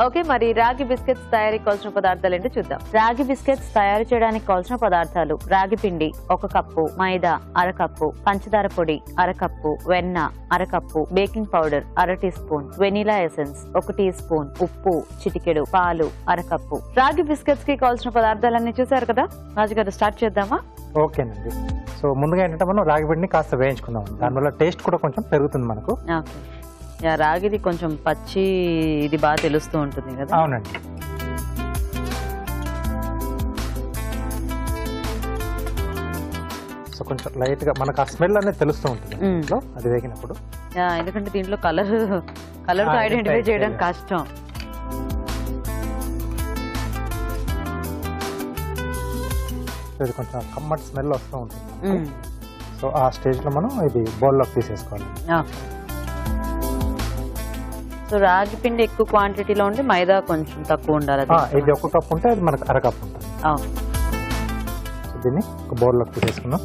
ఓకే, మరి రాగి బిస్కెట్స్ తయారీకి కావాల్సిన పదార్థాలు ఏంటో చూద్దాం. రాగి బిస్కెట్స్ తయారు చేయడానికి కావాల్సిన పదార్థాలు: రాగి పిండి 1 కప్పు, మైదా 1/2 కప్పు, పంచదార పొడి 1/2 కప్పు, వెన్న 1/2 cup, baking powder 1/2 teaspoon, vanilla essence 1 teaspoon, ఉప్పు చిటికెడు, పాలు 1/2 కప్పు. రాగి బిస్కెట్స్ కి కావాల్సిన పదార్థాలన్నీ చూసారు కదా. రాజుగారు స్టార్ట్ చేద్దామా? ఓకేనండి. సో ముందుగా ఏంటంటే మనం రాగి పిండిని కాస్త వేయించుకుందాం. దానివల్ల టేస్ట్ కూడా కొంచెం పెరుగుతుంది మనకు. ఓకే. రాగిది కొంచెం పచ్చి ఇది బాగా తెలుస్తూ ఉంటుంది కదా. అవునండి. సో కొంచెం లైట్ గా మనకు ఆ స్మెల్ అనేది తెలుస్తూ ఉంటుంది అది వేగినప్పుడు. ఎందుకంటే దీంట్లో కలర్ ఐడెంటిఫై చేయడం కష్టం. ఇది కొంచెం కమ్మటి స్మెల్ వస్తూ ఉంటుంది. సో ఆ స్టేజ్ లో మనం ఇది బౌల్లోకి తీసేసుకోవాలి. సో రాగి పిండి ఎక్కువ క్వాంటిటీలో ఉంటే మైదా కొంచెం తక్కువ ఉండాలి. ఇది 1 కప్ ఉంటే అది మనకు 1/2 కప్ ఉంటుంది. సో దీన్ని ఒక బౌల్లోకి తీసేసుకున్నాం.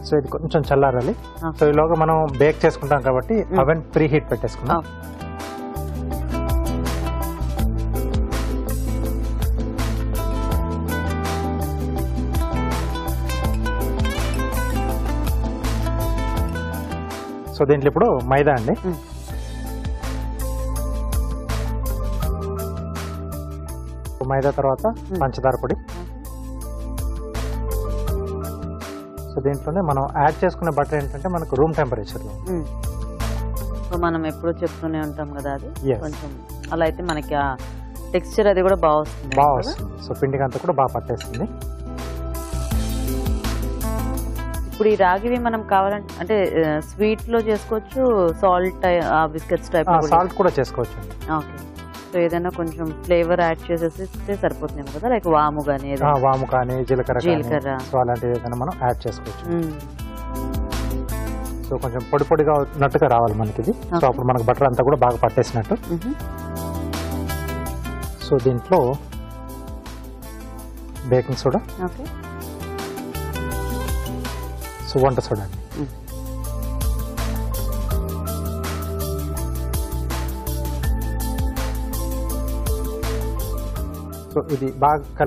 సో ఇది కొంచెం చల్లారాలి. సో ఈలోగా మనం బేక్ చేసుకుంటాం కాబట్టి అవెన్ ప్రీ హీట్ పెట్టేసుకున్నాం. సో దీంట్లో ఇప్పుడు మైదా అండి. మైదా తర్వాత పంచదార పొడి. సో దీంట్లోనే మనం యాడ్ చేసుకునే బటర్ ఏంటంటే మనకు రూమ్ టెంపరేచర్ లో. సో మనం ఎప్పుడు చెప్తూనే ఉంటాం కదా అది కొంచెం అలా అయితే మనకి ఆ టెక్స్చర్ అది కూడా బాగా వస్తుంది. సో పిండికి అంతా కూడా బాగా పట్టేస్తుంది. ఇప్పుడు ఈ రాగివి మనం కావాలంటే అంటే స్వీట్ లో చేసుకోవచ్చు, సాల్ట్ బిస్కెట్స్ టైప్ సాల్ట్ కూడా చేసుకోవచ్చు. ఓకే. సో ఏదైనా కొంచెం ఫ్లేవర్ యాడ్ చేసేస్తే సరిపోతుంది కదా, లైక్ వాము కానీ జీలకర్ర సో అలాంటివి ఏదైనా మనం యాడ్ చేసుకోవచ్చు. సో కొంచెం పొడి పొడిగా ఉన్నట్టుగా రావాలి మనకి ఇది. సో అప్పుడు మనకు బటర్ అంతా కూడా బాగా పట్టేసినట్టు. సో దీంట్లో బేకింగ్ సోడా, సో వంట సోడా అండి. సో ఇది బాగా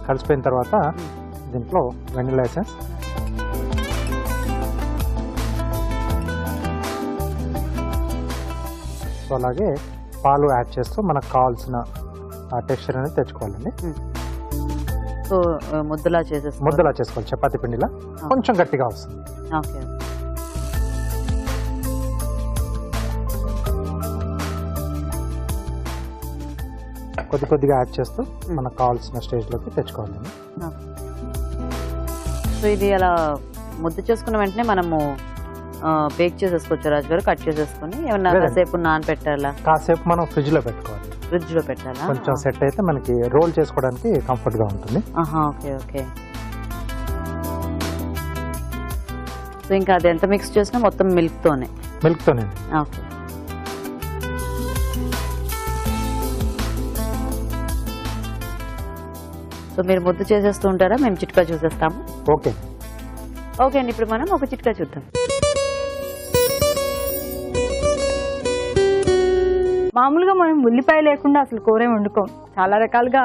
కలిసిపోయిన తర్వాత దీంట్లో వెనిలా ఎసెన్స్, సో అలాగే పాలు యాడ్ చేస్తూ మనకు కావాల్సిన టెక్స్చర్ అనేది తెచ్చుకోవాలండి. సో ముద్దలా చేసుకోవాలి. చపాతీ పిండిలా కొంచెం గట్టిగా వస్తుంది. కొద్దిగా యాడ్ చేస్తూ మనకు కావాల్సిన స్టేజ్ లోకి తెచ్చుకోవాలండి. సో ఇది అలా ముద్ద చేసుకున్న వెంటనే మనము బేక్ చేసేసుకోవచ్చు రాజు గారు, కట్ చేసేసుకుని ఏమన్నా కాసేపు నానబెట్టాలా? కాసేపు మనం ఫ్రిడ్జ్ లో పెట్టుకోవాలి. పెట్టాలా? కొంచెం సెట్ అయితే మనకి రోల్ చేసుకోవడానికి కంఫర్ట్ గా ఉంటుంది. ఓకే. సో ఇంకా అది ఎంత మిక్స్ చేసినా మొత్తం మిల్క్ తోనే. ఓకే. సో మీరు ముద్ద చేసేస్తూ ఉంటారా, మేము చిట్కా చూసేస్తాము? ఓకే అండి. ఇప్పుడు మనం ఒక చిట్కా చూద్దాం. మామూలుగా మనం ఉల్లిపాయ లేకుండా అసలు కూర వండుకోం. చాలా రకాలుగా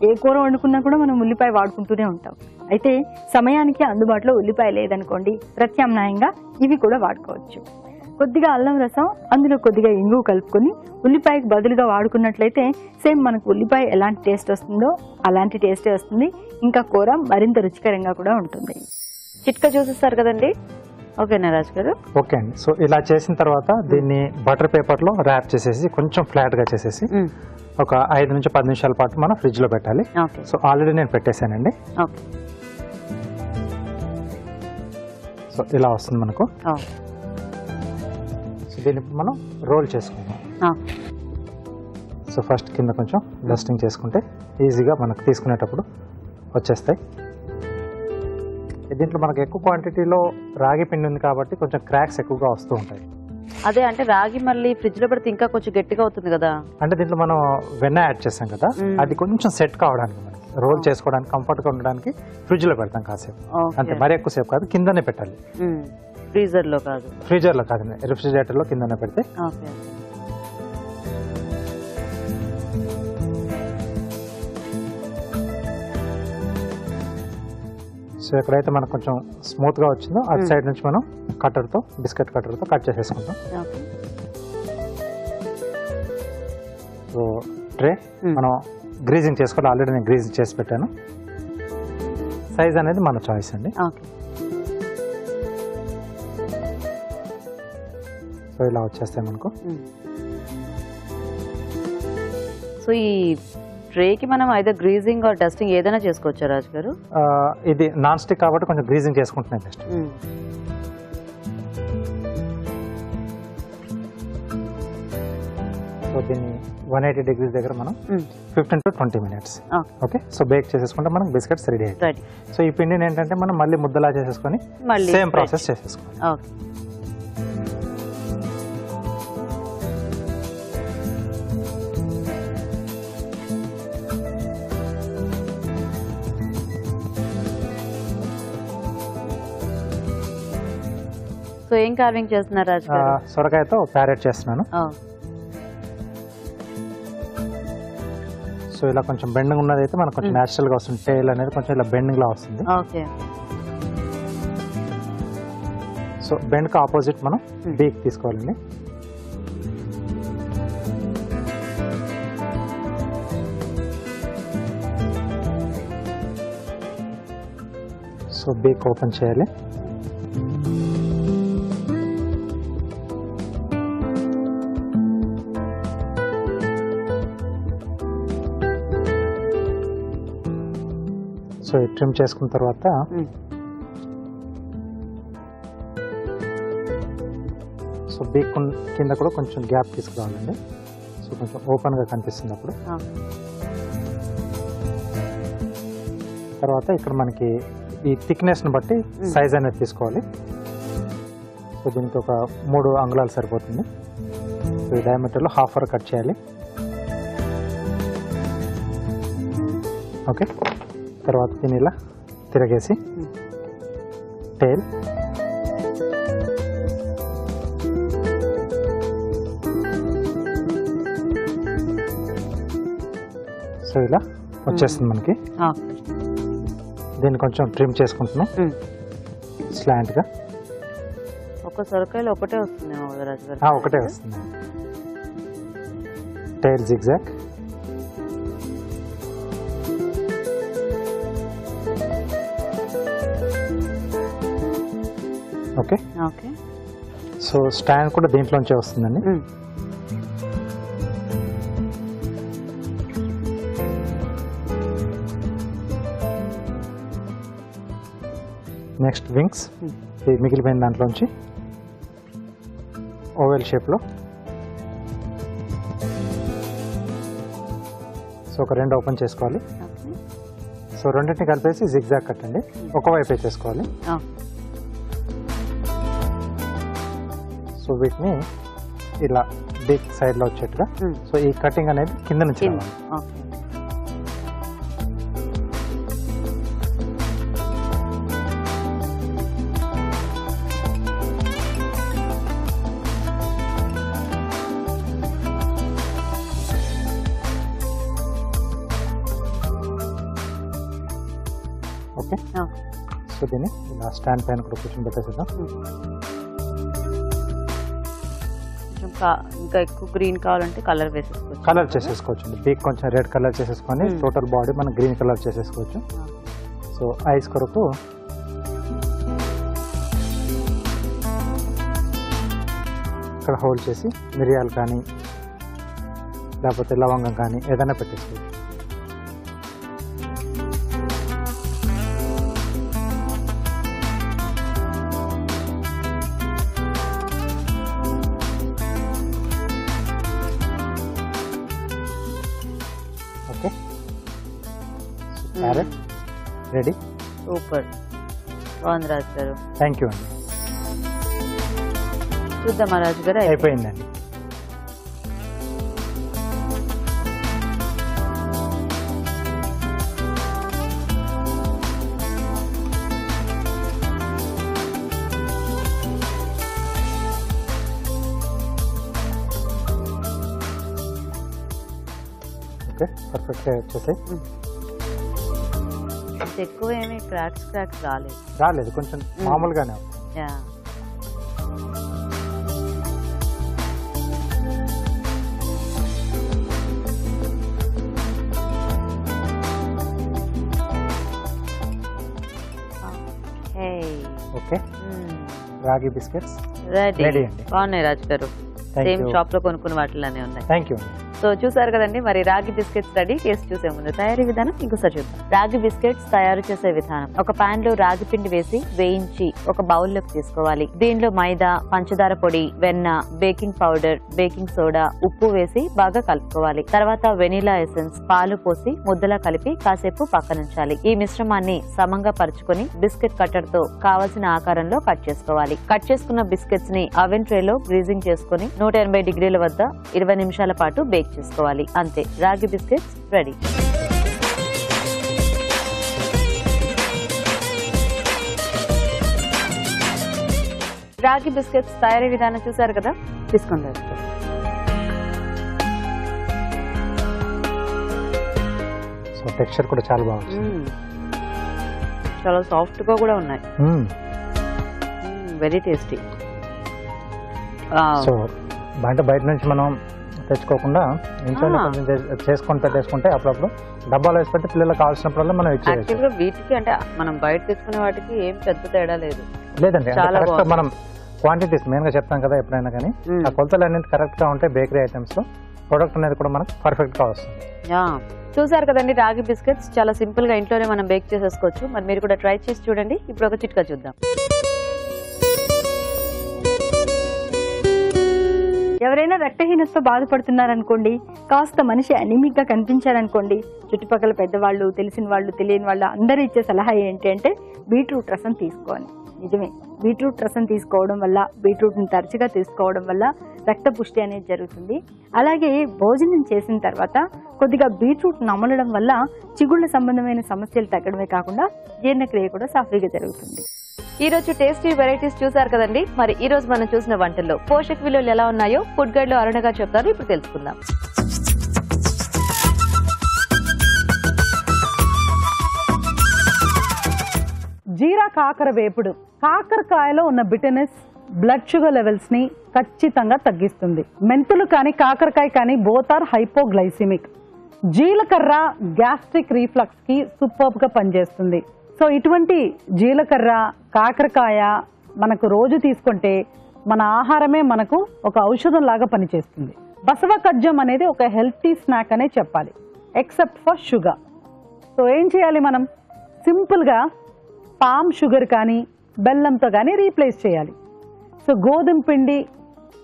ఏ కూర వండుకున్నా కూడా మనం ఉల్లిపాయ వాడుకుంటూనే ఉంటాం. అయితే సమయానికి అందుబాటులో ఉల్లిపాయ లేదనుకోండి, ప్రత్యామ్నాయంగా ఇవి కూడా వాడుకోవచ్చు. కొద్దిగా అల్లం రసం, అందులో కొద్దిగా ఇంగువ కలుపుకొని ఉల్లిపాయకు బదులుగా వాడుకున్నట్లయితే సేమ్ మనకు ఉల్లిపాయ ఎలాంటి టేస్ట్ వస్తుందో అలాంటి టేస్టే వస్తుంది. ఇంకా కూర మరింత రుచికరంగా కూడా ఉంటుంది. చిట్కా చూసేస్తారు కదండి. ఓకేనా రాజు గారు? ఓకే అండి. సో ఇలా చేసిన తర్వాత దీన్ని బటర్ పేపర్ లో ర్యాప్ చేసేసి కొంచెం ఫ్లాట్ గా చేసేసి ఒక 5 నుంచి 10 నిమిషాల పాటు మనం ఫ్రిడ్జ్ లో పెట్టాలి. సో ఆల్రెడీ నేను పెట్టేశానండి. సో ఇలా వస్తుంది మనకు. సో దీన్ని మనం రోల్ చేసుకుందాం. సో ఫస్ట్ కింద కొంచెం డస్టింగ్ చేసుకుంటే ఈజీగా మనకు తీసుకునేటప్పుడు వచ్చేస్తాయి. దీంట్లో మనకు ఎక్కువ క్వాంటిటీలో రాగి పిండి ఉంది కాబట్టి కొంచెం క్రాక్స్ ఎక్కువగా వస్తూ ఉంటాయి. అదే అంటే రాగి మళ్ళీ ఫ్రిడ్జ్ లో పెడితే ఇంకా కొంచెం గట్టిగా అవుతుంది కదా. అంటే దీంట్లో మనం వెన్న యాడ్ చేస్తాం కదా, అది కొంచెం సెట్ కావడానికి మనకి రోల్ చేసుకోవడానికి కంఫర్ట్ గా ఉండడానికి ఫ్రిడ్జ్ లో పెడతాం కాసేపు. అంటే మరి ఎక్కువ సేపు కాదు, కిందనే పెట్టాలి. ఫ్రీజర్ లో కాదు, రిఫ్రిజిరేటర్ లో కిందనే పెడితే. సో ఎక్కడైతే మనకు కొంచెం స్మూత్ గా వచ్చిందో అటు సైడ్ నుంచి మనం బిస్కెట్ కట్టర్తో కట్ చేసేసుకుంటాం. సో ట్రే మనం గ్రీజింగ్ చేసుకోవాలి. ఆల్రెడీ నేను గ్రీజింగ్ చేసి పెట్టాను. సైజ్ అనేది మన చాయిస్ అండి. ఓకే. సో ఇలా వచ్చేస్తాయి మనకు. సో ఈ ట్రేకి మనం అయితే గ్రీజింగ్ ఆర్ డస్టింగ్ ఏదైనా చేసుకోవచ్చా రాజు గారు? ఇది నాన్ స్టిక్ కాబట్టి కొంచెం గ్రీజింగ్ చేసుకుంటున్నాయి బెస్ట్. సో దీన్ని 180 degrees దగ్గర మనం 15 to 20 minutes. Okay. So bake చేసేసుకుంటే మనకు బిస్కెట్స్ రెడీ అవుతాయి. సో ఈ పిండిని ఏంటంటే మనం మళ్ళీ ముద్దలా చేసేసుకొని సేమ్ ప్రాసెస్ చేసేసుకోవాలి. ఓకే. సో ఏం కార్వింగ్ చేస్తున్నారు రాజు గారు? సొరకాయతో ప్యారెట్ చేస్తున్నాను. సో ఇలా కొంచెం బెండింగ్ ఉన్నది అయితే మనకు కొంచెం న్యాచురల్ గా వస్తుంది. టైల్ అనేది కొంచెం ఇలా బెండింగ్ లా వస్తుంది. ఓకే. సో బెండ్ కి ఆపోజిట్ మనం బీక్ తీసుకోవాలండి. సో బీక్ ఓపెన్ చేయాలి. సో ట్రిమ్ చేసుకున్న తర్వాత సో బీక్ కింద కూడా కొంచెం గ్యాప్ తీసుకురావాలండి. సో కొంచెం ఓపెన్ గా కనిపిస్తుంది అప్పుడు. తర్వాత ఇక్కడ మనకి ఈ థిక్నెస్ ని బట్టి సైజ్ అనేది తీసుకోవాలి. సో దీనికి ఒక 3 అంగుళాలు సరిపోతుంది. సో ఈ డయామీటర్ లో హాఫ్ కట్ చేయాలి. ఓకే. తర్వాత దీన్ని ఇలా తిరగేసి టైల్ సో ఇలా వచ్చేస్తుంది మనకి. దీన్ని కొంచెం ట్రిమ్ చేసుకుంటున్నాం స్లాంట్ గా. ఒక సొరకాయలు ఒకటే వస్తుంది రాజు గారు? ఒకటే వస్తుంది. Tile zigzag. Okay. Okay. So stand కూడా దీంట్లోంచే వస్తుందండి. నెక్స్ట్ వింగ్స్ మిగిలిపోయిన దాంట్లోంచి ఓవెల్ షేప్లో సో ఒక 2 ఓపెన్ చేసుకోవాలి. సో రెండింటిని కలిపేసి జిగ్జాగ్ కట్ అండి. ఒకవైపే చేసుకోవాలి. సో వీటిని ఇలా బిగ్ సైడ్ లో వచ్చేట్టుగా. సో ఈ కటింగ్ అనేది కింద నుంచి ఓకే. సో దీన్ని ఇలా స్టాండ్ పైన కూడా కూర్చొని పెట్టేసేద్దాం. ఇంకా ఎక్కువ గ్రీన్ కావాలంటే కలర్ వేసేసుకోవచ్చు. కలర్ చేసేసుకోవచ్చు. బీక్ కొంచెం రెడ్ కలర్ చేసేసుకొని టోటల్ బాడీ మనం గ్రీన్ కలర్ చేసేసుకోవచ్చు. సో ఐస్ కొరకు ఇక్కడ హోల్డ్ చేసి మిరియాలు కానీ లేకపోతే లవంగం కానీ ఏదైనా పెట్టేసుకోవచ్చు. ఓకే. Carrot ready. సూపర్, బాగుంది రాజు గారు. థ్యాంక్ యూ అండి. చూద్దామా రాజు గారు? అయిపోయిందండి. ఓకే, పర్ఫెక్ట్గా వచ్చేసాయి. ఎక్కువ ఏమి క్రాక్స్ రాలేదు, కొంచెం మామూలుగానే. ఓకే, రాగి బిస్కెట్స్ రెడీ రెడీ అండి. బాగున్నాయి రాజు గారు, Thank సేమ్ you. షాప్ లో కొనుక్కున్న వాటిలోనే ఉన్నాయి. Thank you. సో చూసారు కదండి, మరి రాగి బిస్కెట్స్ రెడీ. టేస్ట్ చూసే ముందు తయారీ విధానం ఇంకోసారి చూద్దాం. రాగి బిస్కెట్స్ తయారు చేసే విధానం: ఒక పాన్ లో రాగి పిండి వేసి వేయించి ఒక బౌల్ లోకి తీసుకోవాలి. దీనిలో మైదా, పంచదార పొడి, వెన్న, బేకింగ్ పౌడర్, బేకింగ్ సోడా, ఉప్పు వేసి బాగా కలుపుకోవాలి. తర్వాత వెనిలా ఎసెన్స్, పాలు పోసి ముద్దలా కలిపి కాసేపు పక్కనుంచాలి. ఈ మిశ్రమాన్ని సమంగా పరుచుకొని బిస్కెట్ కట్టర్ తో కావలసిన ఆకారంలో కట్ చేసుకోవాలి. కట్ చేసుకున్న బిస్కెట్స్ ని అవెన్ ట్రే లో గ్రీజింగ్ చేసుకుని 180 డిగ్రీల వద్ద 20 నిమిషాల పాటు బేక్ చేసుకోవాలి. అంతే, రాగి బిస్కెట్స్ రెడీ. రాగి బిస్కెట్స్ తయారీ విధానం చూసారు కదా, తీసుకోండి. సో టెక్స్చర్ కూడా చాలా బాగుంది. చాలా సాఫ్ట్ గా కూడా ఉన్నాయి. Very tasty. సో బయట నుంచి మనం తెచ్చుకోకుండా ఇంట్లోనే కొంచెం చేసుకొని పెట్టేసుకుంటే అప్పుడప్పుడు డబ్బాలో వేసి పెట్టి పిల్లలకు కావాల్సినప్పుడల్లా మనం యాక్చువల్గా వీటికి అంటే మనం బయట తెచ్చుకునే వాటికి ఏం పెద్ద తేడా లేదు. లేదండి, కరెక్ట్ మనం క్వాంటిటీస్ మెయిన్ గా చెప్తాం కదా ఎప్పుడైనా కానీ, ఆ కొలతలు అనేది కరెక్ట్ గా ఉంటే బేకరీ ఐటమ్స్ లో ప్రొడక్ట్ అనేది కూడా మనకు పర్ఫెక్ట్ గా వస్తుంది. చూసారు కదండి, రాగి బిస్కెట్స్ చాలా సింపుల్ గా ఇంట్లోనే మనం బేక్ చేసేసుకోవచ్చు. మరి మీరు కూడా ట్రై చేసి చూడండి. ఇప్పుడు ఒక చిట్కా చూద్దాం. ఎవరైనా రక్తహీనతతో బాధపడుతున్నారనుకోండి, కాస్త మనిషి అనీమిక్ గా కనిపించారనుకోండి, చుట్టుపక్కల పెద్దవాళ్ళు, తెలిసిన వాళ్ళు, తెలియని వాళ్ళు అందరూ ఇచ్చే సలహా ఏంటి అంటే బీట్రూట్ రసం తీసుకోవాలి. నిజమే, బీట్రూట్ రసం తీసుకోవడం వల్ల, బీట్రూట్ని తరచుగా తీసుకోవడం వల్ల రక్త పుష్టి అనేది జరుగుతుంది. అలాగే భోజనం చేసిన తర్వాత కొద్దిగా బీట్రూట్ నమలడం వల్ల చిగుళ్ళ సంబంధమైన సమస్యలు తగ్గడమే కాకుండా జీర్ణక్రియ కూడా సాఫీగా జరుగుతుంది. ఈ రోజు టేస్టీ వెరైటీస్ చూసారు కదండి. మరి ఈ రోజు మనం చూసిన వంటల్లో పోషక విలువలు ఎలా ఉన్నాయో ఫుడ్ గైడ్ లో అరుణ గారు చెప్తారు. ఇప్పుడు తెలుసుకుందాం. జీరా కాకర వేపుడు కాకరకాయలో ఉన్న బిటనెస్, బ్లడ్ షుగర్ లెవెల్స్ ని ఖచ్చితంగా తగ్గిస్తుంది. మెంతులు కానీ కాకరకాయ కానీ బోత్ ఆర్ హైపోగ్లైసిమిక్. జీలకర్ర గ్యాస్ట్రిక్ రీఫ్లక్స్ కి సూపర్బ్ గా పనిచేస్తుంది. సో ఇటువంటి జీలకర్ర, కాకరకాయ మనకు రోజు తీసుకుంటే మన ఆహారమే మనకు ఒక ఔషధం లాగా పనిచేస్తుంది. బసవ కజ్జం అనేది ఒక హెల్తీ స్నాక్ అనే చెప్పాలి, ఎక్సెప్ట్ ఫర్ షుగర్. సో ఏం చేయాలి మనం? సింపుల్గా పామ్ షుగర్ కానీ బెల్లంతో కానీ రీప్లేస్ చేయాలి. సో గోధుమ పిండి,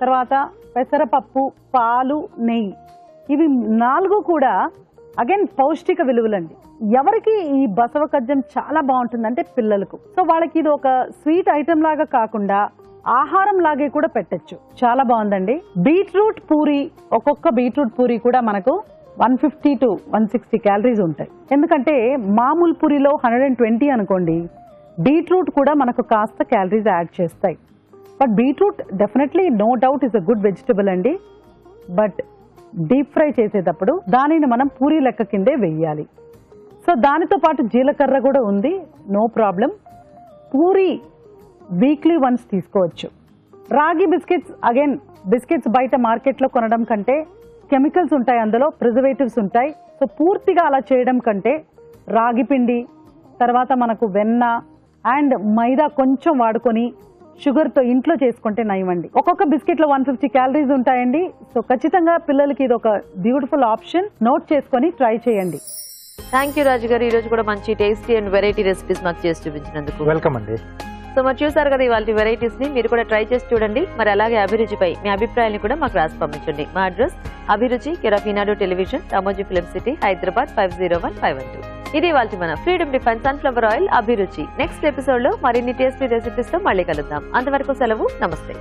తర్వాత పెసరపప్పు, పాలు, నెయ్యి, ఇవి 4 కూడా అగైన్ పౌష్టిక విలువలండి. ఎవరికి ఈ బసవ కజ్జం చాలా బాగుంటుందంటే పిల్లలకు. సో వాళ్ళకి ఇది ఒక స్వీట్ ఐటమ్ లాగా కాకుండా ఆహారం లాగే కూడా పెట్టచ్చు. చాలా బాగుందండి. బీట్రూట్ పూరి, ఒక్కొక్క బీట్రూట్ పూరి కూడా మనకు 150 to 160 క్యాలరీస్ ఉంటాయి. ఎందుకంటే మామూలు పూరిలో 120 అనుకోండి, బీట్రూట్ కూడా మనకు కాస్త క్యాలరీస్ యాడ్ చేస్తాయి. But beetroot definitely no doubt is a good vegetable అండి. బట్ డీప్ ఫ్రై చేసేటప్పుడు దానిని మనం పూరి లెక్క కిందే వెయ్యాలి. సో దానితో పాటు జీలకర్ర కూడా ఉంది, no problem. Puri weekly once తీసుకోవచ్చు. రాగి బిస్కెట్స్, అగైన్ బిస్కెట్స్ బయట మార్కెట్లో కొనడం కంటే కెమికల్స్ ఉంటాయి, అందులో ప్రిజర్వేటివ్స్ ఉంటాయి. సో పూర్తిగా అలా చేయడం కంటే రాగి పిండి, తర్వాత మనకు వెన్న అండ్ మైదా కొంచెం వాడుకొని షుగర్తో ఇంట్లో చేసుకుంటే నయమండి. ఒక్కొక్క బిస్కెట్లో 150 క్యాలరీస్ ఉంటాయండి. సో ఖచ్చితంగా పిల్లలకి ఇది ఒక బ్యూటిఫుల్ ఆప్షన్. నోట్ చేసుకొని ట్రై చేయండి. థ్యాంక్ యూ రాజు గారు, ఈ రోజు కూడా మంచి టేస్టీ అండ్ వెరైటీ రెసిపీస్ మాకు చేసి చూపించినందుకు. వెల్కమ్ అండి. సో మరి చూసారు కదా ఇవాళ వెరైటీస్ ని, మీరు కూడా ట్రై చేసి చూడండి. మరి అలాగే అభిరుచిపై మీ అభిప్రాయాన్ని కూడా మాకు రాసి పంపించండి. మా అడ్రస్ అభిరుచి, care of Eenadu television, Ramoji film city, Hyderabad 501512. ఇది వాళ్ళ మన ఫ్రీడమ్ డిఫైన్ సన్ఫ్లవర్ ఆయిల్ అభిరుచి. నెక్స్ట్ ఎపిసోడ్ లో మరిన్ని టేస్టీ రెసిపీస్ తో మళ్ళీ కలుద్దాం. అంతవరకు సెలవు, నమస్తే.